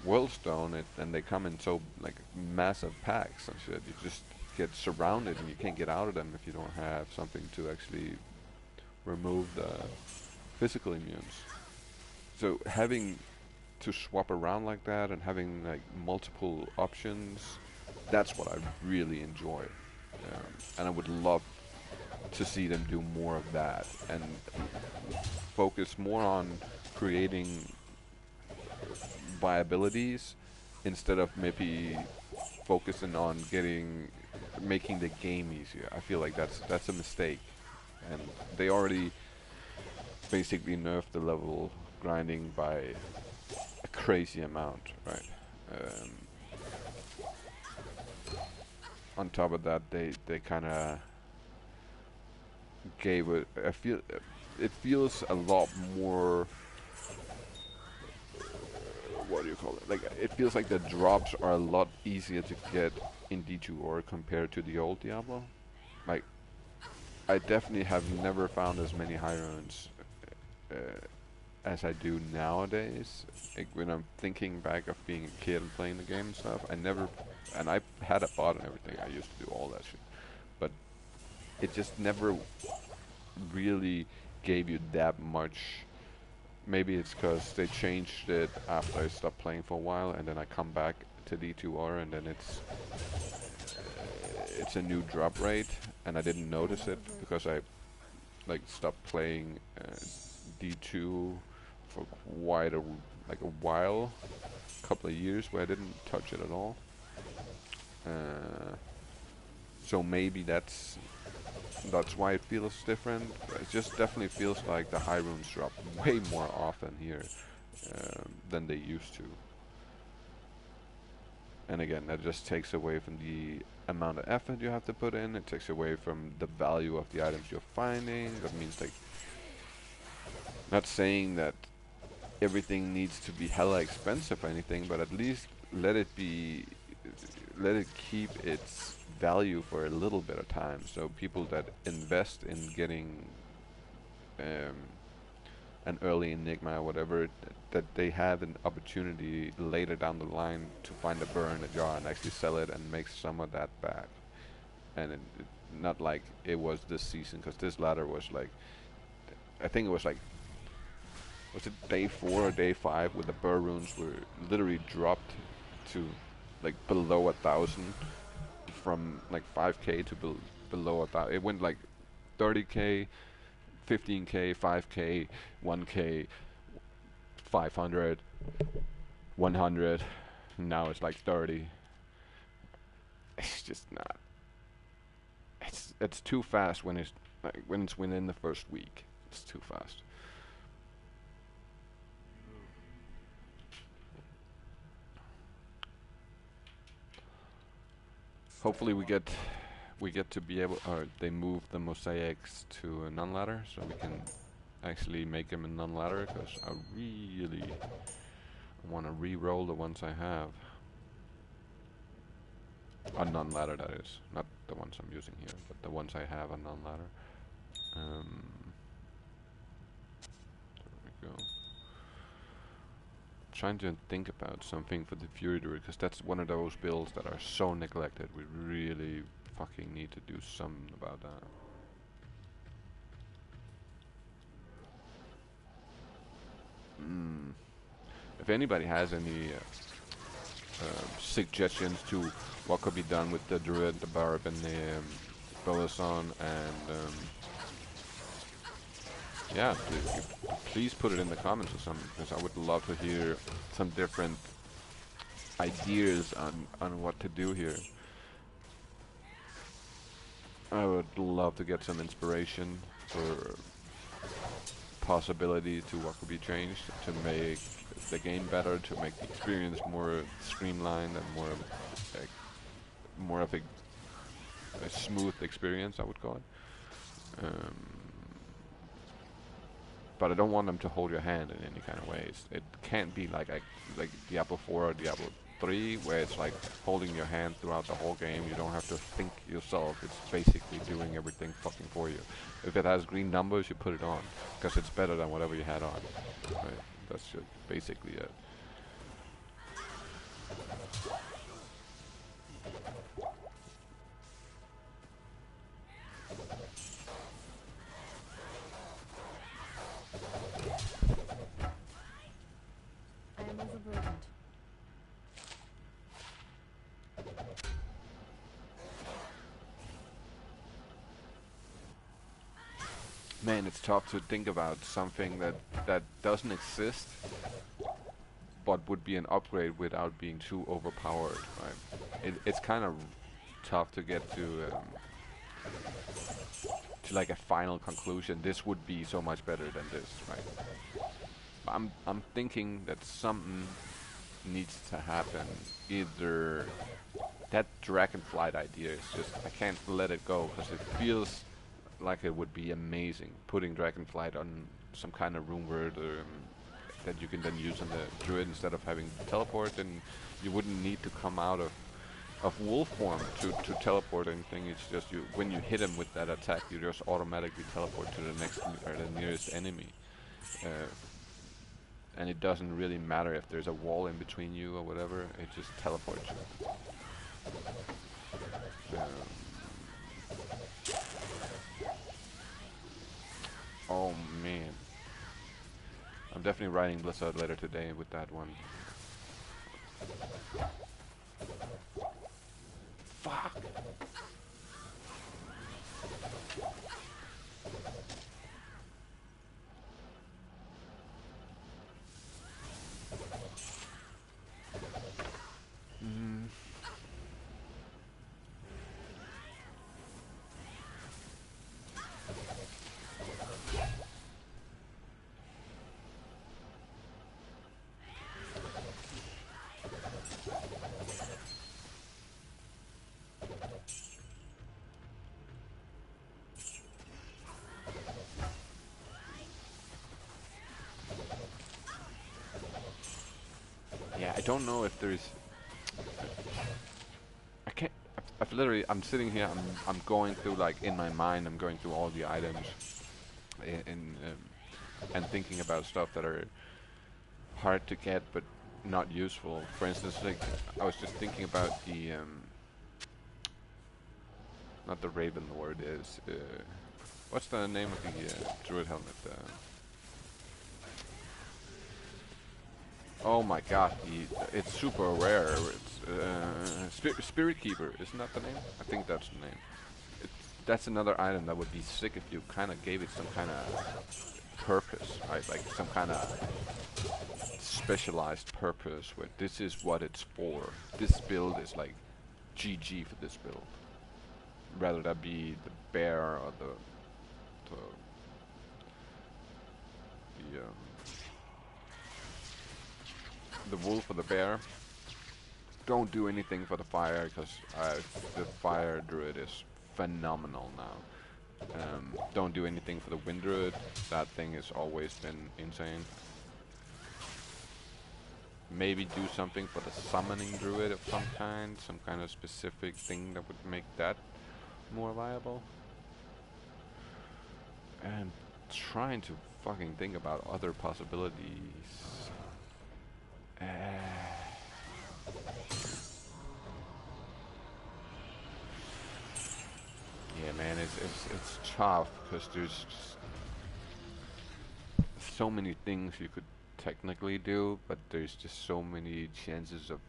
Wellstone, and they come in so like massive packs and shit, you just get surrounded and you can't get out of them if you don't have something to actually remove the physical immunes. So having to swap around like that and having like multiple options, that's what I really enjoy, and I would love to see them do more of that and focus more on creating viabilities instead of maybe focusing on making the game easier. I feel like that's a mistake, and they already basically nerfed the level grinding by a crazy amount, right? On top of that, they kind of gave it. It feels a lot more. What do you call it? Like it feels like the drops are a lot easier to get in D2R compared to the old Diablo. Like I definitely have never found as many high runs as I do nowadays. Like when I'm thinking back of being a kid and playing the game and stuff, and I had a bot and everything. I used to do all that shit, but it just never really gave you that much. Maybe it's because they changed it after I stopped playing for a while, and then I come back to D2R, and then it's a new drop rate, and I didn't notice it because I like stopped playing D2 for quite a while, couple of years where I didn't touch it at all. So maybe that's why it feels different. It just definitely feels like the high runes drop way more often here than they used to. And again, that just takes away from the amount of effort you have to put in. It takes away from the value of the items you're finding. That means, like, not saying that everything needs to be hella expensive or anything, but at least let it keep its value for a little bit of time. So people that invest in getting an early Enigma or whatever, that they have an opportunity later down the line to find a burn a jar and actually sell it and make some of that back. And not like it was this season, because this ladder was like, I think it was like, was it day 4 or day 5 where the burr runes were literally dropped to like below 1,000 from like 5k to below 1,000. It went like 30k, 15k, 5k, 1k, 500, 100. Now it's like 30. It's just not. It's too fast when it's like when it's within the first week. It's too fast. Hopefully we get to be able, or they move the mosaics to a non-ladder, so we can actually make them a non-ladder, because I really want to re-roll the ones I have. A non-ladder, that is, not the ones I'm using here, but the ones I have a non-ladder. There we go. Trying to think about something for the Fury Druid, because that's one of those builds that are so neglected. We really fucking need to do something about that. If anybody has any suggestions to what could be done with the Druid, the Barb, and the Bolason, and yeah, please put it in the comments or something, because I would love to hear some different ideas on what to do here. I would love to get some inspiration for possibility to what could be changed to make the game better, to make the experience more streamlined and more of a smooth experience, I would call it. But I don't want them to hold your hand in any kind of ways. It can't be like Diablo 4 or Diablo 3, where it's like holding your hand throughout the whole game. You don't have to think yourself. It's basically doing everything fucking for you. If it has green numbers, you put it on, because it's better than whatever you had on. Right? That's just basically it. Man, it's tough to think about something that doesn't exist, but would be an upgrade without being too overpowered, right? It's kind of tough to get to like a final conclusion. This would be so much better than this, right? I'm thinking that something needs to happen. Either that Dragonflight idea is just, I can't let it go, because it feels like it would be amazing, putting Dragonflight on some kind of rune word that you can then use on the Druid instead of having to teleport, and you wouldn't need to come out of wolf form to teleport anything. It's just when you hit him with that attack, you just automatically teleport to the next or the nearest enemy. And it doesn't really matter if there's a wall in between you or whatever, it just teleports you. Oh man. I'm definitely writing Blizzard later today with that one. Fuck! don't know if there's. I can't. I've literally. I'm sitting here. I'm going through like in my mind. I'm going through all the items, and thinking about stuff that are hard to get but not useful. For instance, like I was just thinking about the not the Raven. The word is what's the name of the druid helmet? Oh my god, it's super rare. It's Spirit Keeper, isn't that the name? I think that's the name. That's another item that would be sick if you kind of gave it some kind of purpose, right? Like some kind of specialized purpose where this is what it's for. This build is like GG for this build. Rather that be the bear or the wolf or the bear. Don't do anything for the fire because the fire druid is phenomenal now. Don't do anything for the wind druid. That thing has always been insane. Maybe do something for the summoning druid of some kind of specific thing that would make that more viable. And trying to fucking think about other possibilities. Yeah, man, it's tough because there's so many things you could technically do, but there's just so many chances of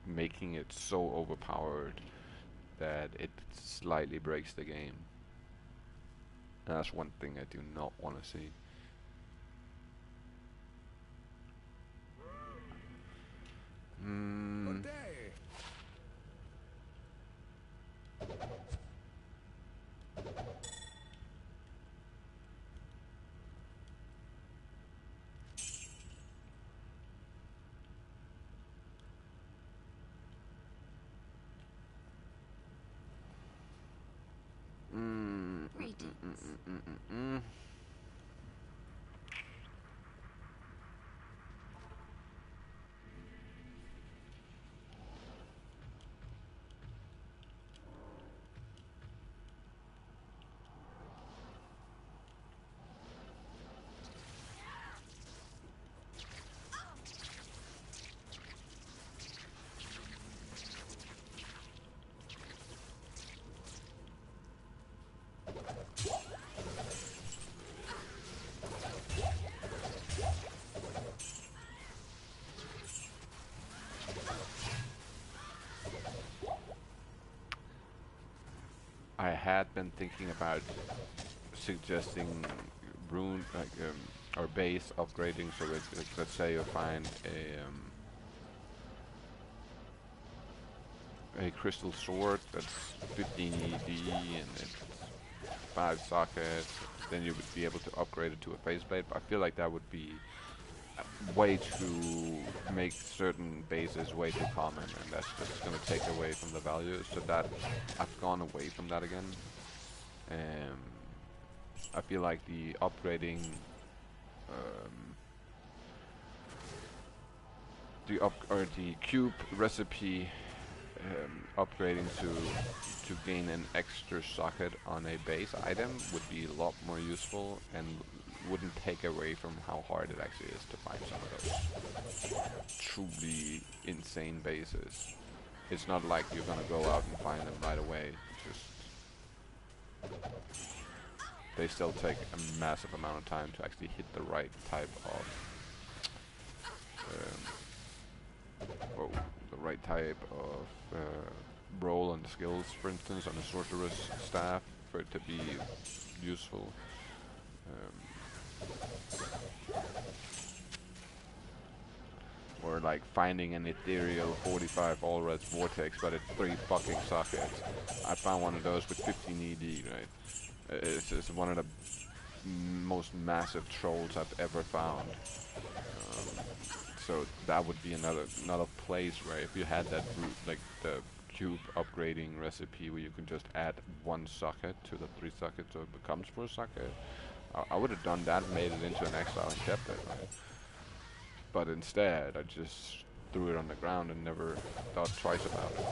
making it so overpowered that it slightly breaks the game. And that's one thing I do not want to see. I had been thinking about suggesting rune or base upgrading. So let's say you find a crystal sword that's 15 ED and it's 5 sockets. Then you would be able to upgrade it to a base blade. But I feel like that would be way to make certain bases way too common, and that's just going to take away from the value. So that I've gone away from that again. I feel like the upgrading, the cube recipe, upgrading to gain an extra socket on a base item would be a lot more useful and wouldn't take away from how hard it actually is to find some of those truly insane bases. It's not like you're gonna go out and find them right away. Just they still take a massive amount of time to actually hit the right type of roll on the skills, for instance, on a sorcerer's staff for it to be useful. Or like finding an ethereal 45 all-res vortex, but it's 3 fucking sockets. I found one of those with 15 ED, right? It's one of the most massive trolls I've ever found. So that would be another place where if you had that route, like the cube upgrading recipe where you can just add 1 socket to the 3 sockets so it becomes 4 socket. I would have done that, made it into an exile and kept it, right? But instead, I just threw it on the ground and never thought twice about it.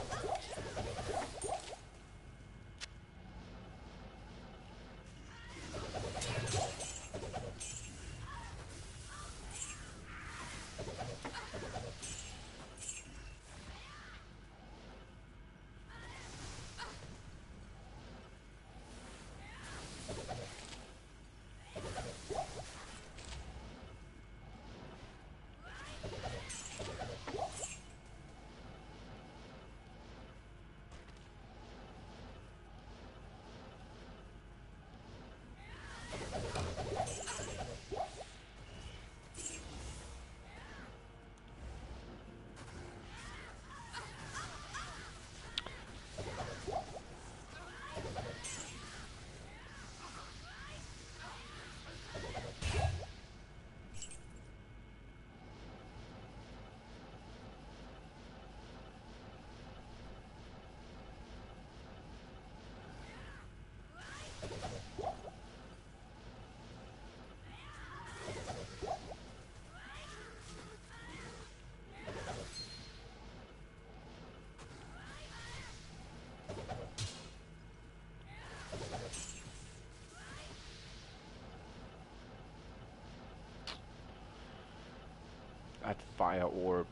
That fire orb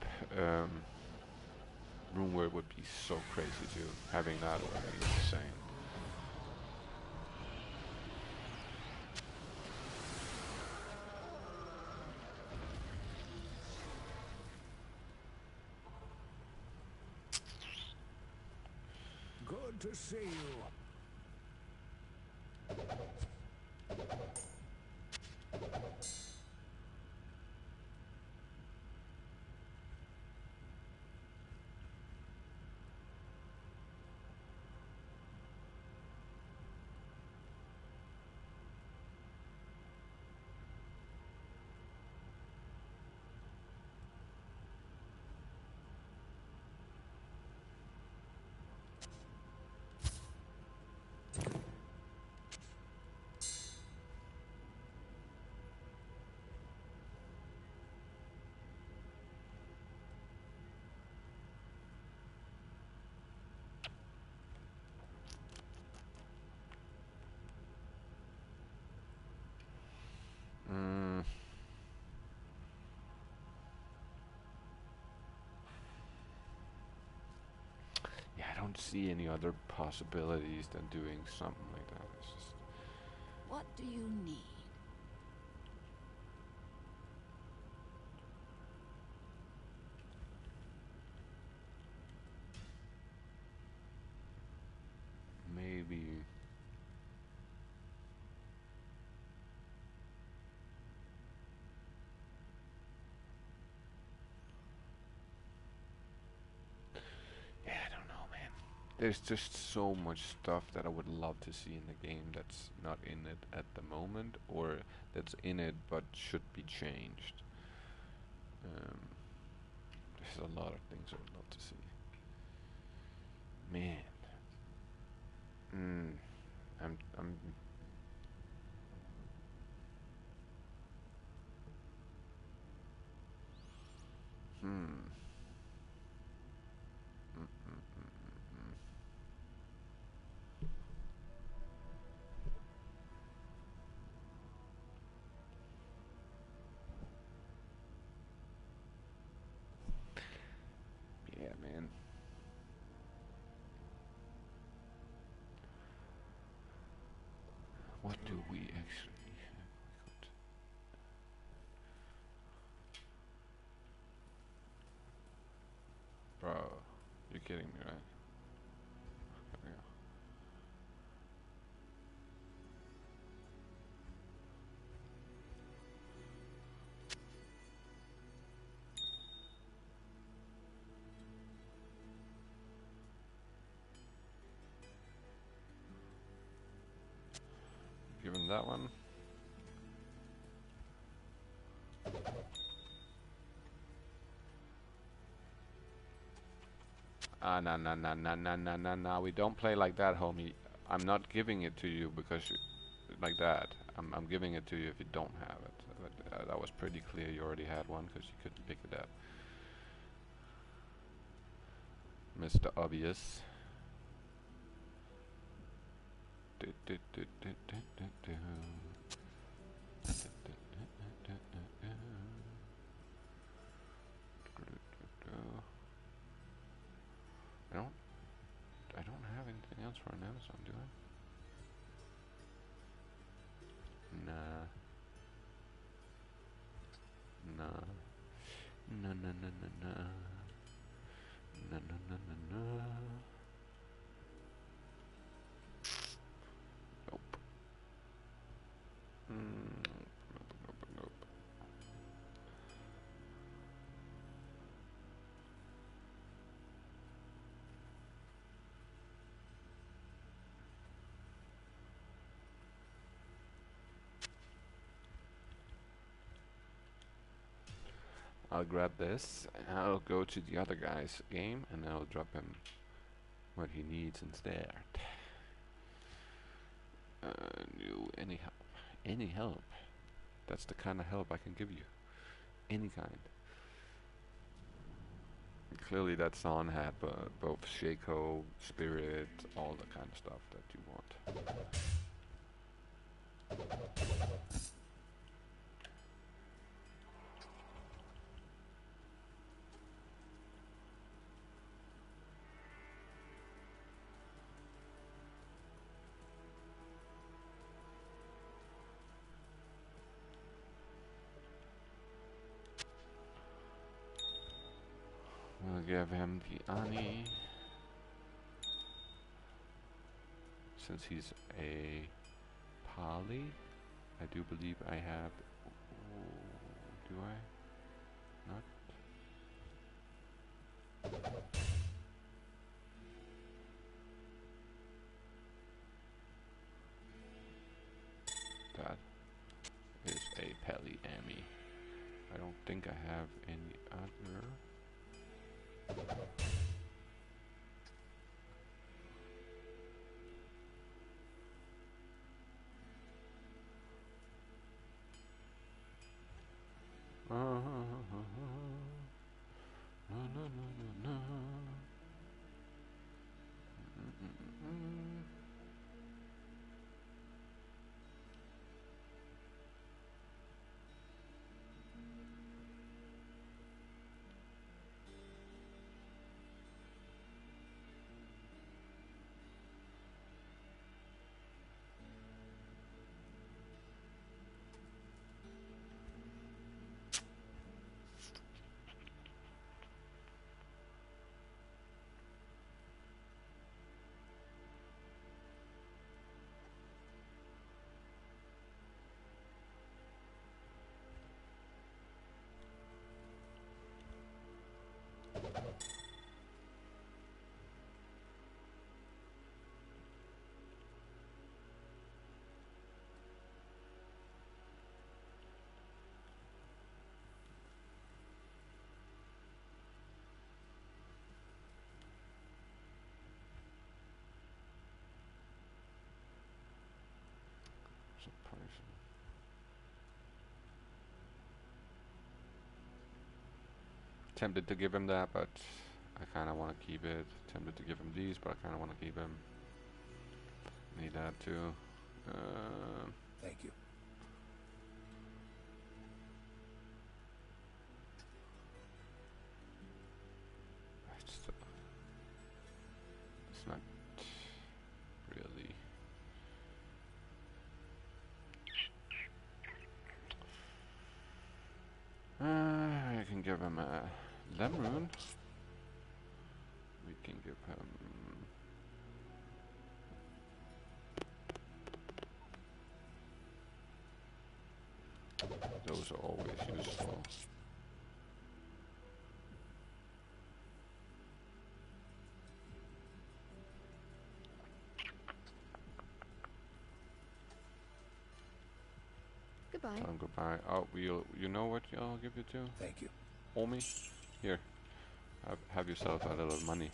rune word would be so crazy too. Having that would be insane. Good to see you. Yeah, I don't see any other possibilities than doing something like that. It's just What do you need? maybe. Yeah, I don't know, man. There's just so much stuff that I would love to see in the game that's not in it at the moment, or that's in it but should be changed. Um, there's a lot of things I would love to see. Man. Mm, I'm. Hmm. Mm. Yeah, man. What do we actually have? Bro, you're kidding me, right? Yeah. Given that one. Ah, nah, nah, nah, nah, nah, nah, nah, nah. We don't play like that, homie. I'm not giving it to you because you, like that. I'm giving it to you if you don't have it. But, that was pretty clear. You already had one because you couldn't pick it up. Mr. Obvious. I don't I don't have anything else for an Amazon, do I? Nah. Nah. Nah, nah, nah, nah, nah. Nah, nah, nah, nah, nah. Nope. Nope, nope. I'll grab this, and I'll go to the other guy's game, and I'll drop him what he needs instead. No, any help. Any help. That's the kind of help I can give you. Any kind. Clearly that song had both Shaco, Spirit, all the kind of stuff that you want. We'll give him the Ani. Since he's a poly, I do believe I have... do I? Not? That is a Pally Ami. I don't think I have any other. No, no, no, no, no. Tempted to give him that, but I kind of want to keep it. Tempted to give him these, but I kind of want to keep him. Need that too. Thank you. It's not really. I can give him a Lemrune. We can give him. Those are always useful. Goodbye. Tell him goodbye. Oh, you know what I'll give you to? Thank you. Omi? Here. Have yourself a little money.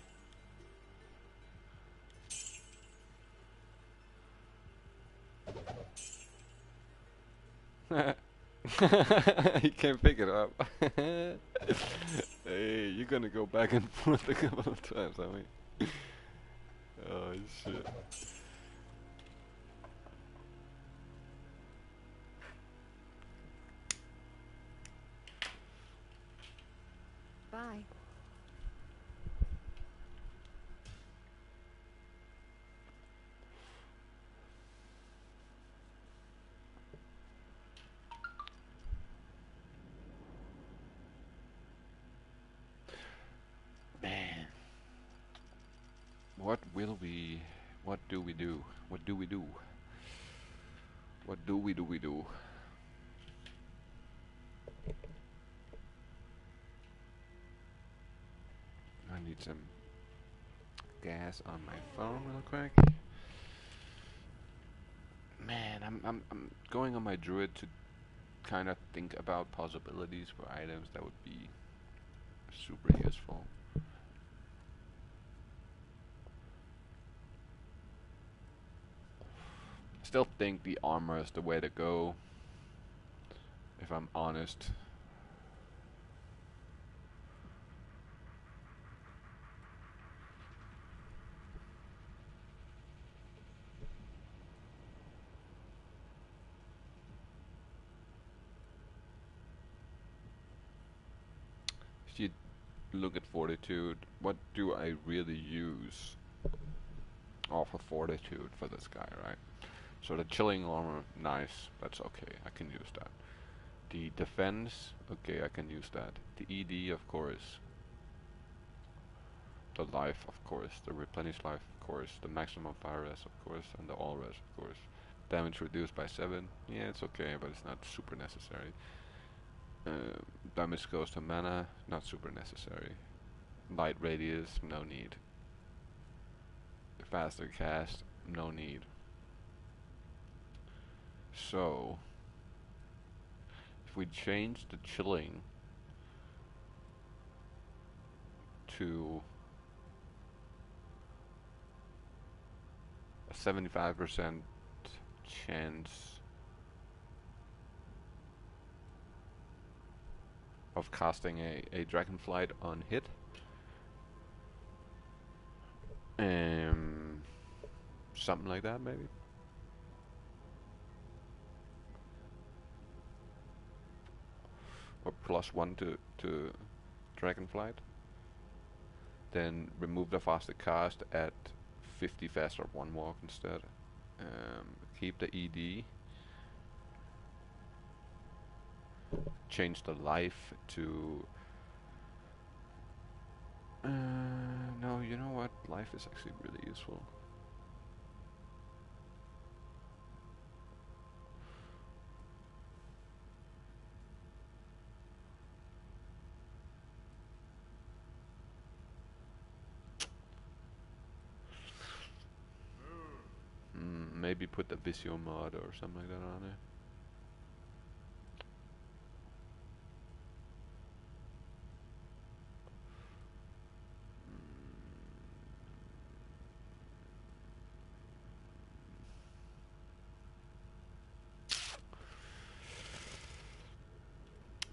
He can't pick it up. Hey, you're gonna go back and forth a couple of times, I mean. Oh shit. Bye. Man. What will we... What do we do? What do we do? What do we do? I need some gas on my phone real quick. Man, I'm going on my druid to kind of think about possibilities for items that would be super useful. Still think the armor is the way to go, if I'm honest. If you look at fortitude, what do I really use off of fortitude for this guy, right? So the chilling armor, nice, that's okay, I can use that. The defense, okay, I can use that. The ED, of course. The life, of course. The replenished life, of course. The maximum fire res, of course. And the all res, of course. Damage reduced by 7. Yeah, it's okay, but it's not super necessary. Damage goes to mana, not super necessary. Light radius, no need. Faster cast, no need. So, if we change the chilling to a 75% chance of casting a Dragonflight on hit, something like that maybe. Or +1 to Dragonflight. Then remove the faster cast at 50 faster one walk instead. Keep the ED. Change the life to... no, you know what? Life is actually really useful. Maybe put the Visio mod or something like that on it.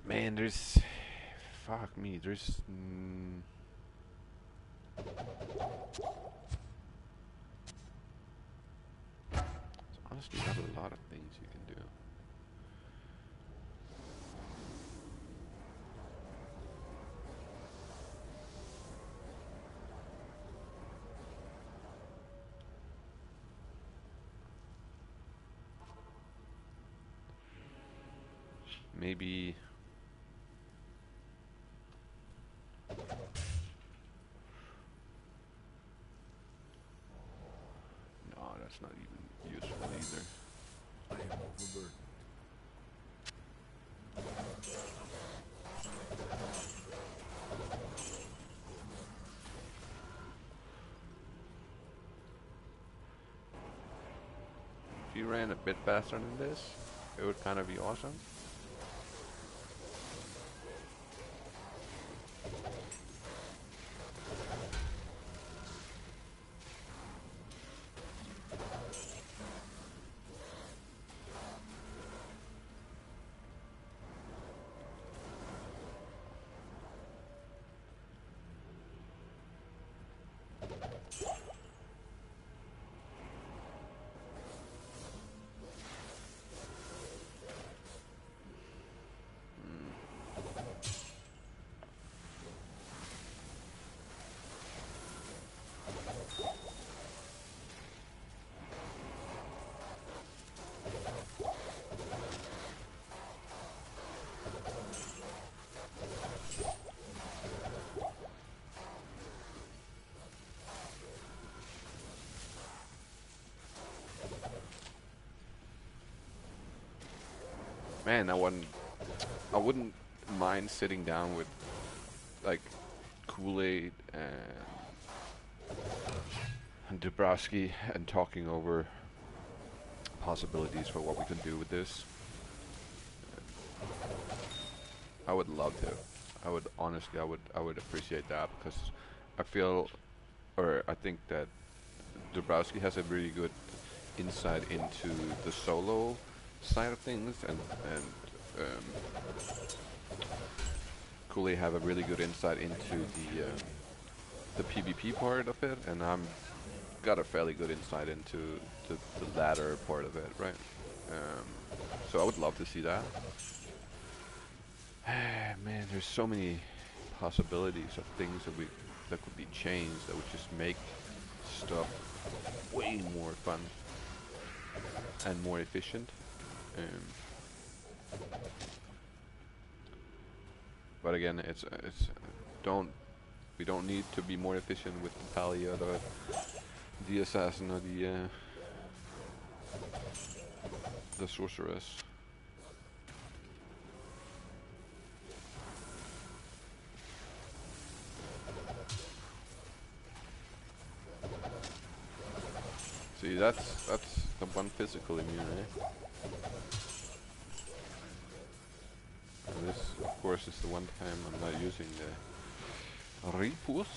Man, there's... Fuck me, there's... honestly not a lot of things you can do. Maybe... No, that's not even useful either. I am overburdened. If you ran a bit faster than this, it would kind of be awesome. Man, I wouldn't mind sitting down with like Kool-Aid and Dabrowski and talking over possibilities for what we can do with this. I would love to. I would honestly, I would appreciate that because I feel, or I think that Dabrowski has a really good insight into the solo side of things, and Kool-Aid have a really good insight into the PvP part of it, and I'm got a fairly good insight into the latter part of it, right? So I would love to see that. Man, there's so many possibilities of things that could be changed that would just make stuff way more fun and more efficient. But again, it's don't we don't need to be more efficient with the Pally or the assassin or the sorceress. See, that's the one physical immunity. And this, of course, is the one time I'm not using the Ripus.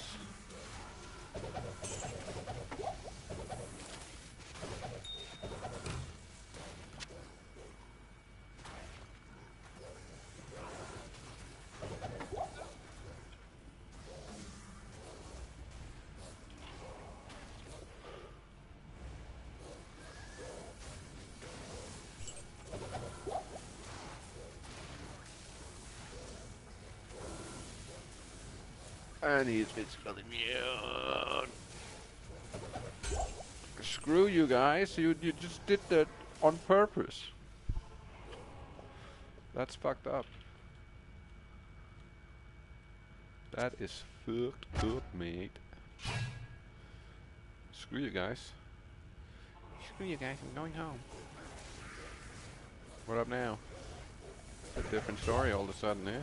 And he's physical immune. Screw you guys, you just did that on purpose. That's fucked up. That is fucked up, mate. Screw you guys. Screw you guys, I'm going home. What up now? It's a different story all of a sudden, eh?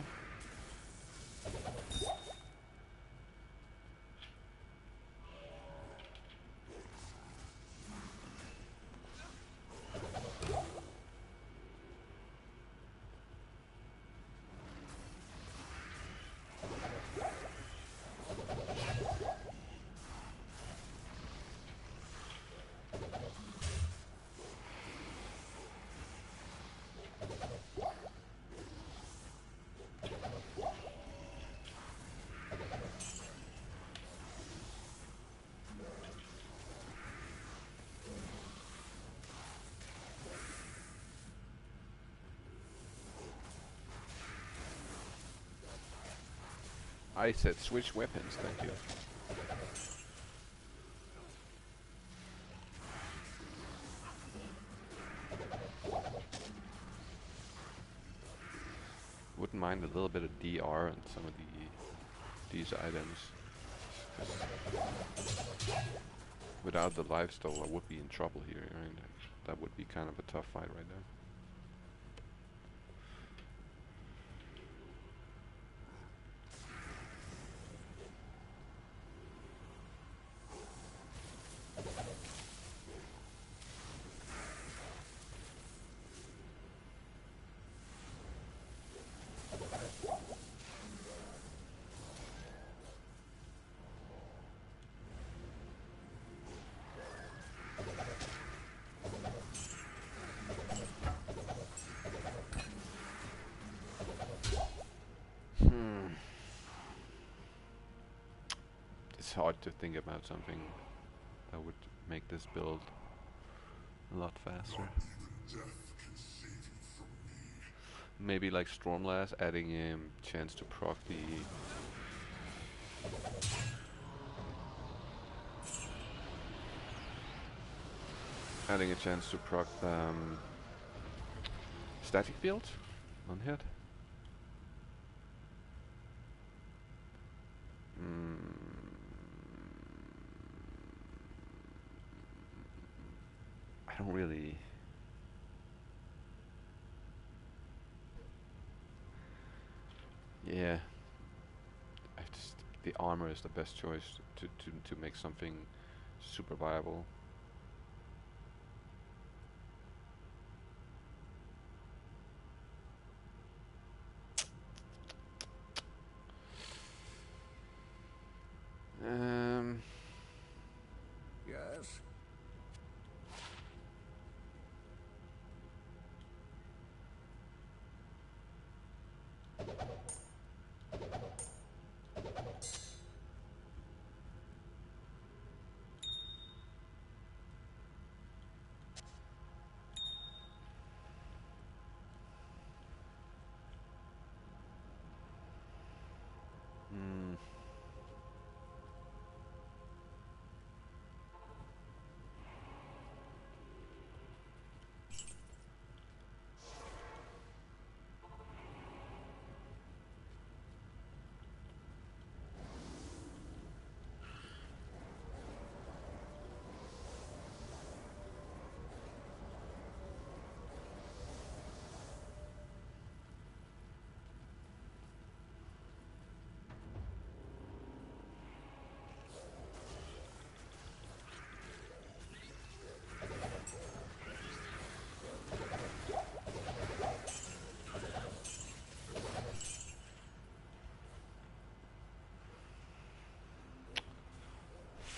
I said switch weapons, thank you. Wouldn't mind a little bit of DR on some of these items. 'Cause without the lifesteal, I would be in trouble here, right? That would be kind of a tough fight right now. It's hard to think about something that would make this build a lot faster. Maybe like Stormblast, adding a chance to proc the adding a chance to proc the static field on hit. I don't really. Yeah, I just the armor is the best choice to make something super viable. Um, Yes? mm,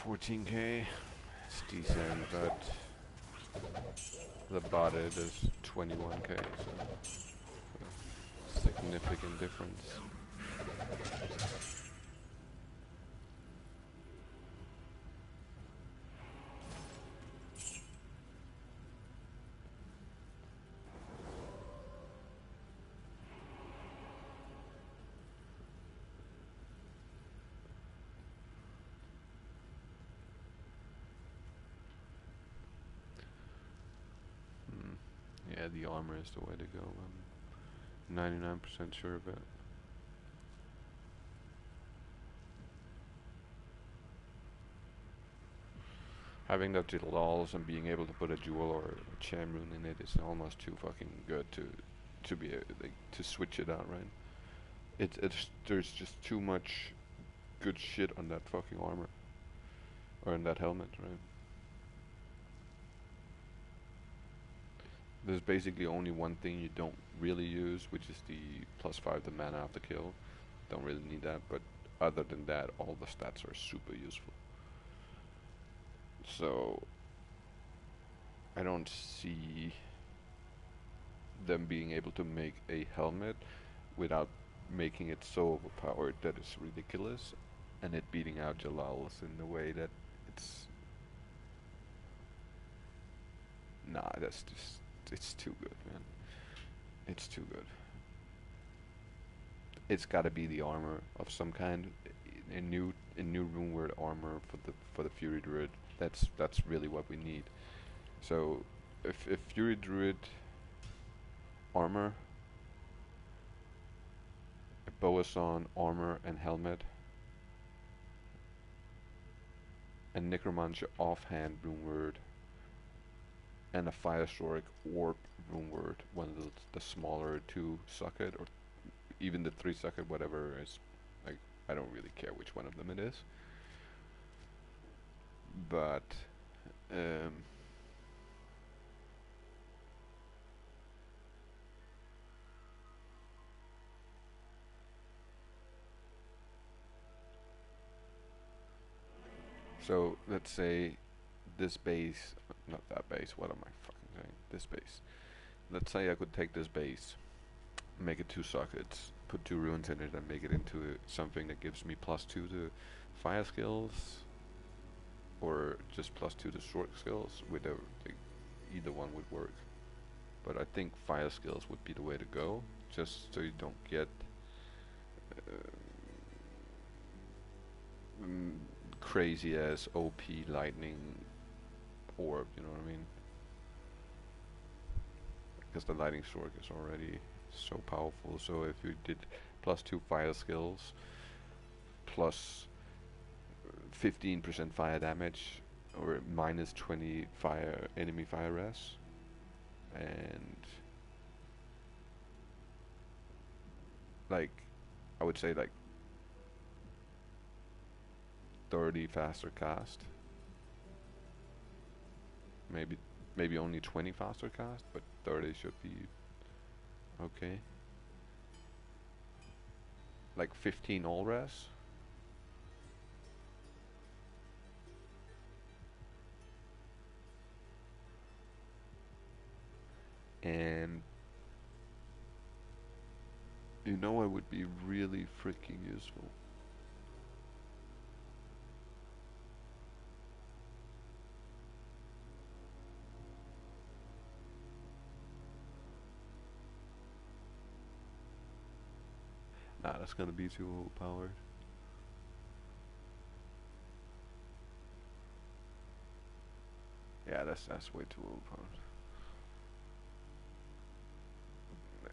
14k. It's decent, but the botted is 21k, so significant difference. Mm. Yeah, the armor is the way to go. I'm 99% sure of it. Having the lulls and being able to put a jewel or a charm rune in it is almost too fucking good to be like, to switch it out, right? It's there's just too much good shit on that fucking armor or in that helmet, right? There's basically only one thing you don't really use, which is the +5 the mana after kill. Don't really need that, but other than that, all the stats are super useful. So I don't see them being able to make a helmet without making it so overpowered that it's ridiculous, and it beating out Jalal's in the way that it's nah. That's just it's too good, man. It's too good. It's got to be the armor of some kind, a new rune word armor for the Fury Druid. That's really what we need. So if Fury Druid armor, a Boason armor and helmet, and Necromancer offhand rune word, and a Firestoric orb rune word, one of the smaller 2 socket or even the 3 socket, whatever is, like, I don't really care which one of them it is. But um, so let's say this base, not that base, what am I fucking saying? This base. Let's say I could take this base, make it 2 sockets, put 2 runes in it, and make it into something that gives me +2 to fire skills, or just +2 to sword skills. With either one would work. But I think fire skills would be the way to go. just so you don't get mm, crazy as OP lightning orb, you know what I mean? Because the lightning stork is already so powerful. So if you did +2 fire skills, plus 15% fire damage, or -20 fire enemy fire res, and like I would say like 30 faster cast, maybe only 20 faster cast, but 30 should be okay. Like 15 all res. And you know what would be really freaking useful? Nah, that's gonna be too overpowered. Yeah, that's way too overpowered.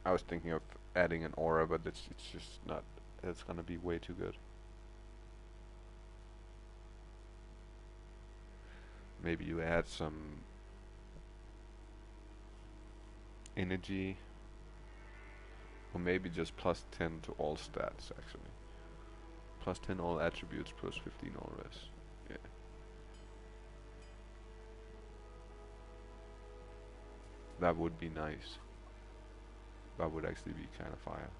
I was thinking of adding an aura, but it's just not. It's gonna be way too good. Maybe you add some energy, or maybe just +10 to all stats actually. +10 all attributes, +15 all res. Yeah. That would be nice. That would actually be kind of fire.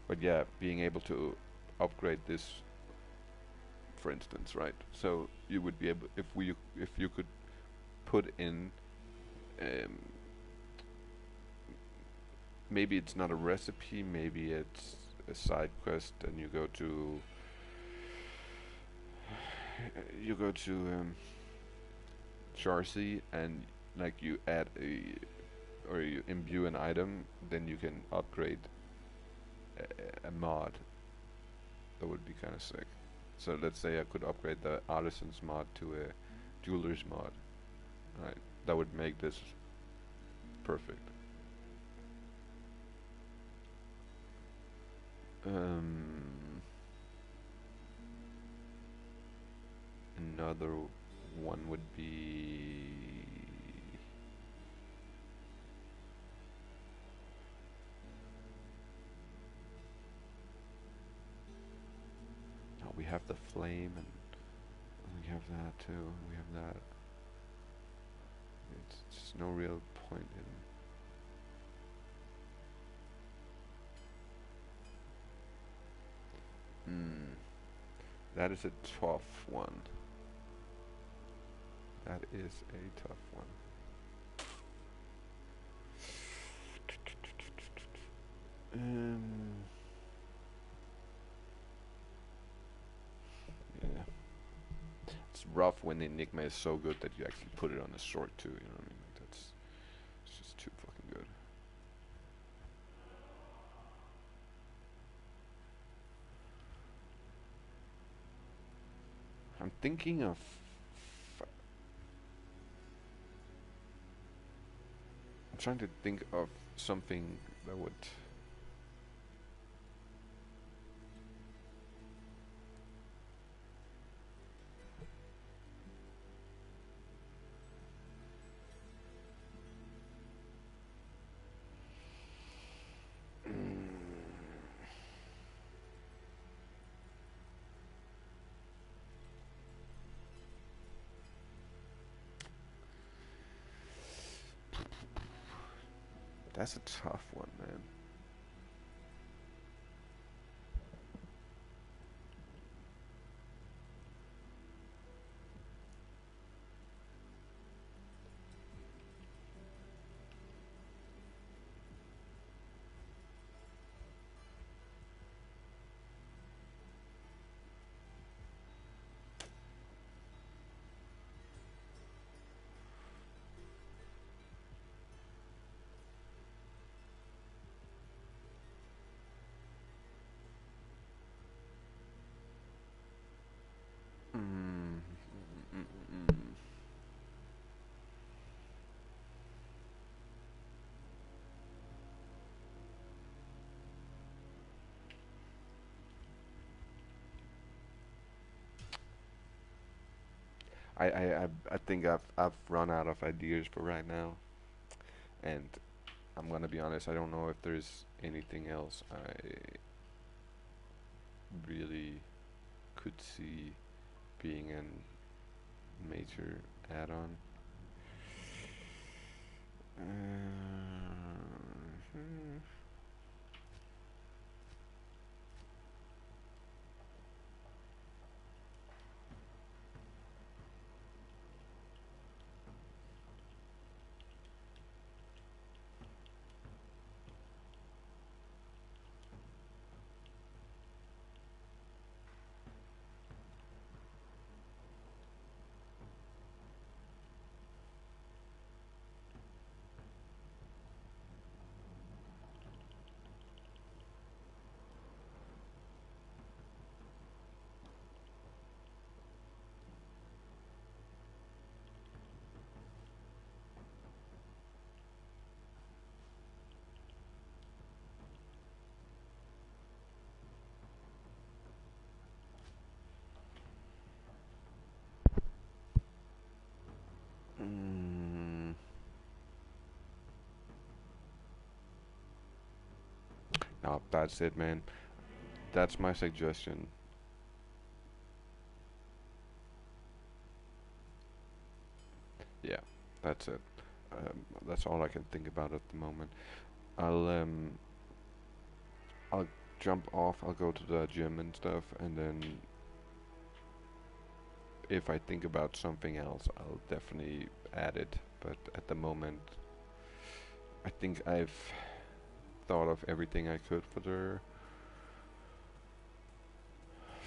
But yeah, being able to upgrade this, for instance, right? So you would be able, if you could put in, um, maybe it's not a recipe, maybe it's a side quest, and you go to Charcy, and like you add or you imbue an item, then you can upgrade a mod. That would be kind of sick. So let's say I could upgrade the artisan's mod to a jeweler's mod, right? That would make this perfect. Another one would be, oh, we have the flame, and we have that too. We have that. It's just no real point in. That is a tough one. That is a tough one. Yeah. It's rough when the Enigma is so good that you actually put it on a sword too, you know what I mean? Like it's just too fucking good. I'm thinking of I'm trying to think of something that would that's a tough one, man. I think I've run out of ideas for right now, and I'm gonna be honest. I don't know if there's anything else I really could see being a major add-on. Hmm. Mm, no, that's it, man. That's my suggestion. Yeah, that's it. That's all I can think about at the moment. I'll um I'll jump off. I'll go to the gym and stuff, and then if I think about something else, I'll definitely add it. But at the moment, I think I've thought of everything I could for the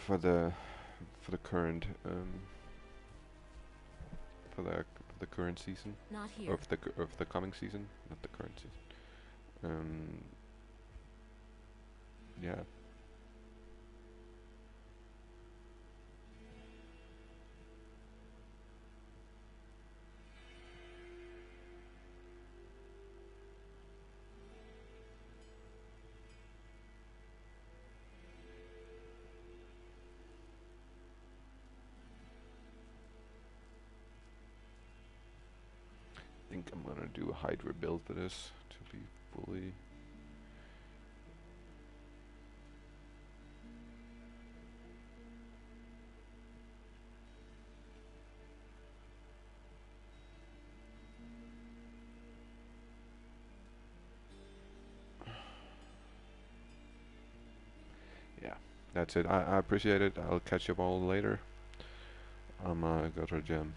for the current for the current season, Not or here. of the coming season, not the current season. Um, yeah, I think I'm gonna do a Hydra build for this to be fully. Yeah, that's it. I appreciate it. I'll catch you all later. I'm gonna go to the gym.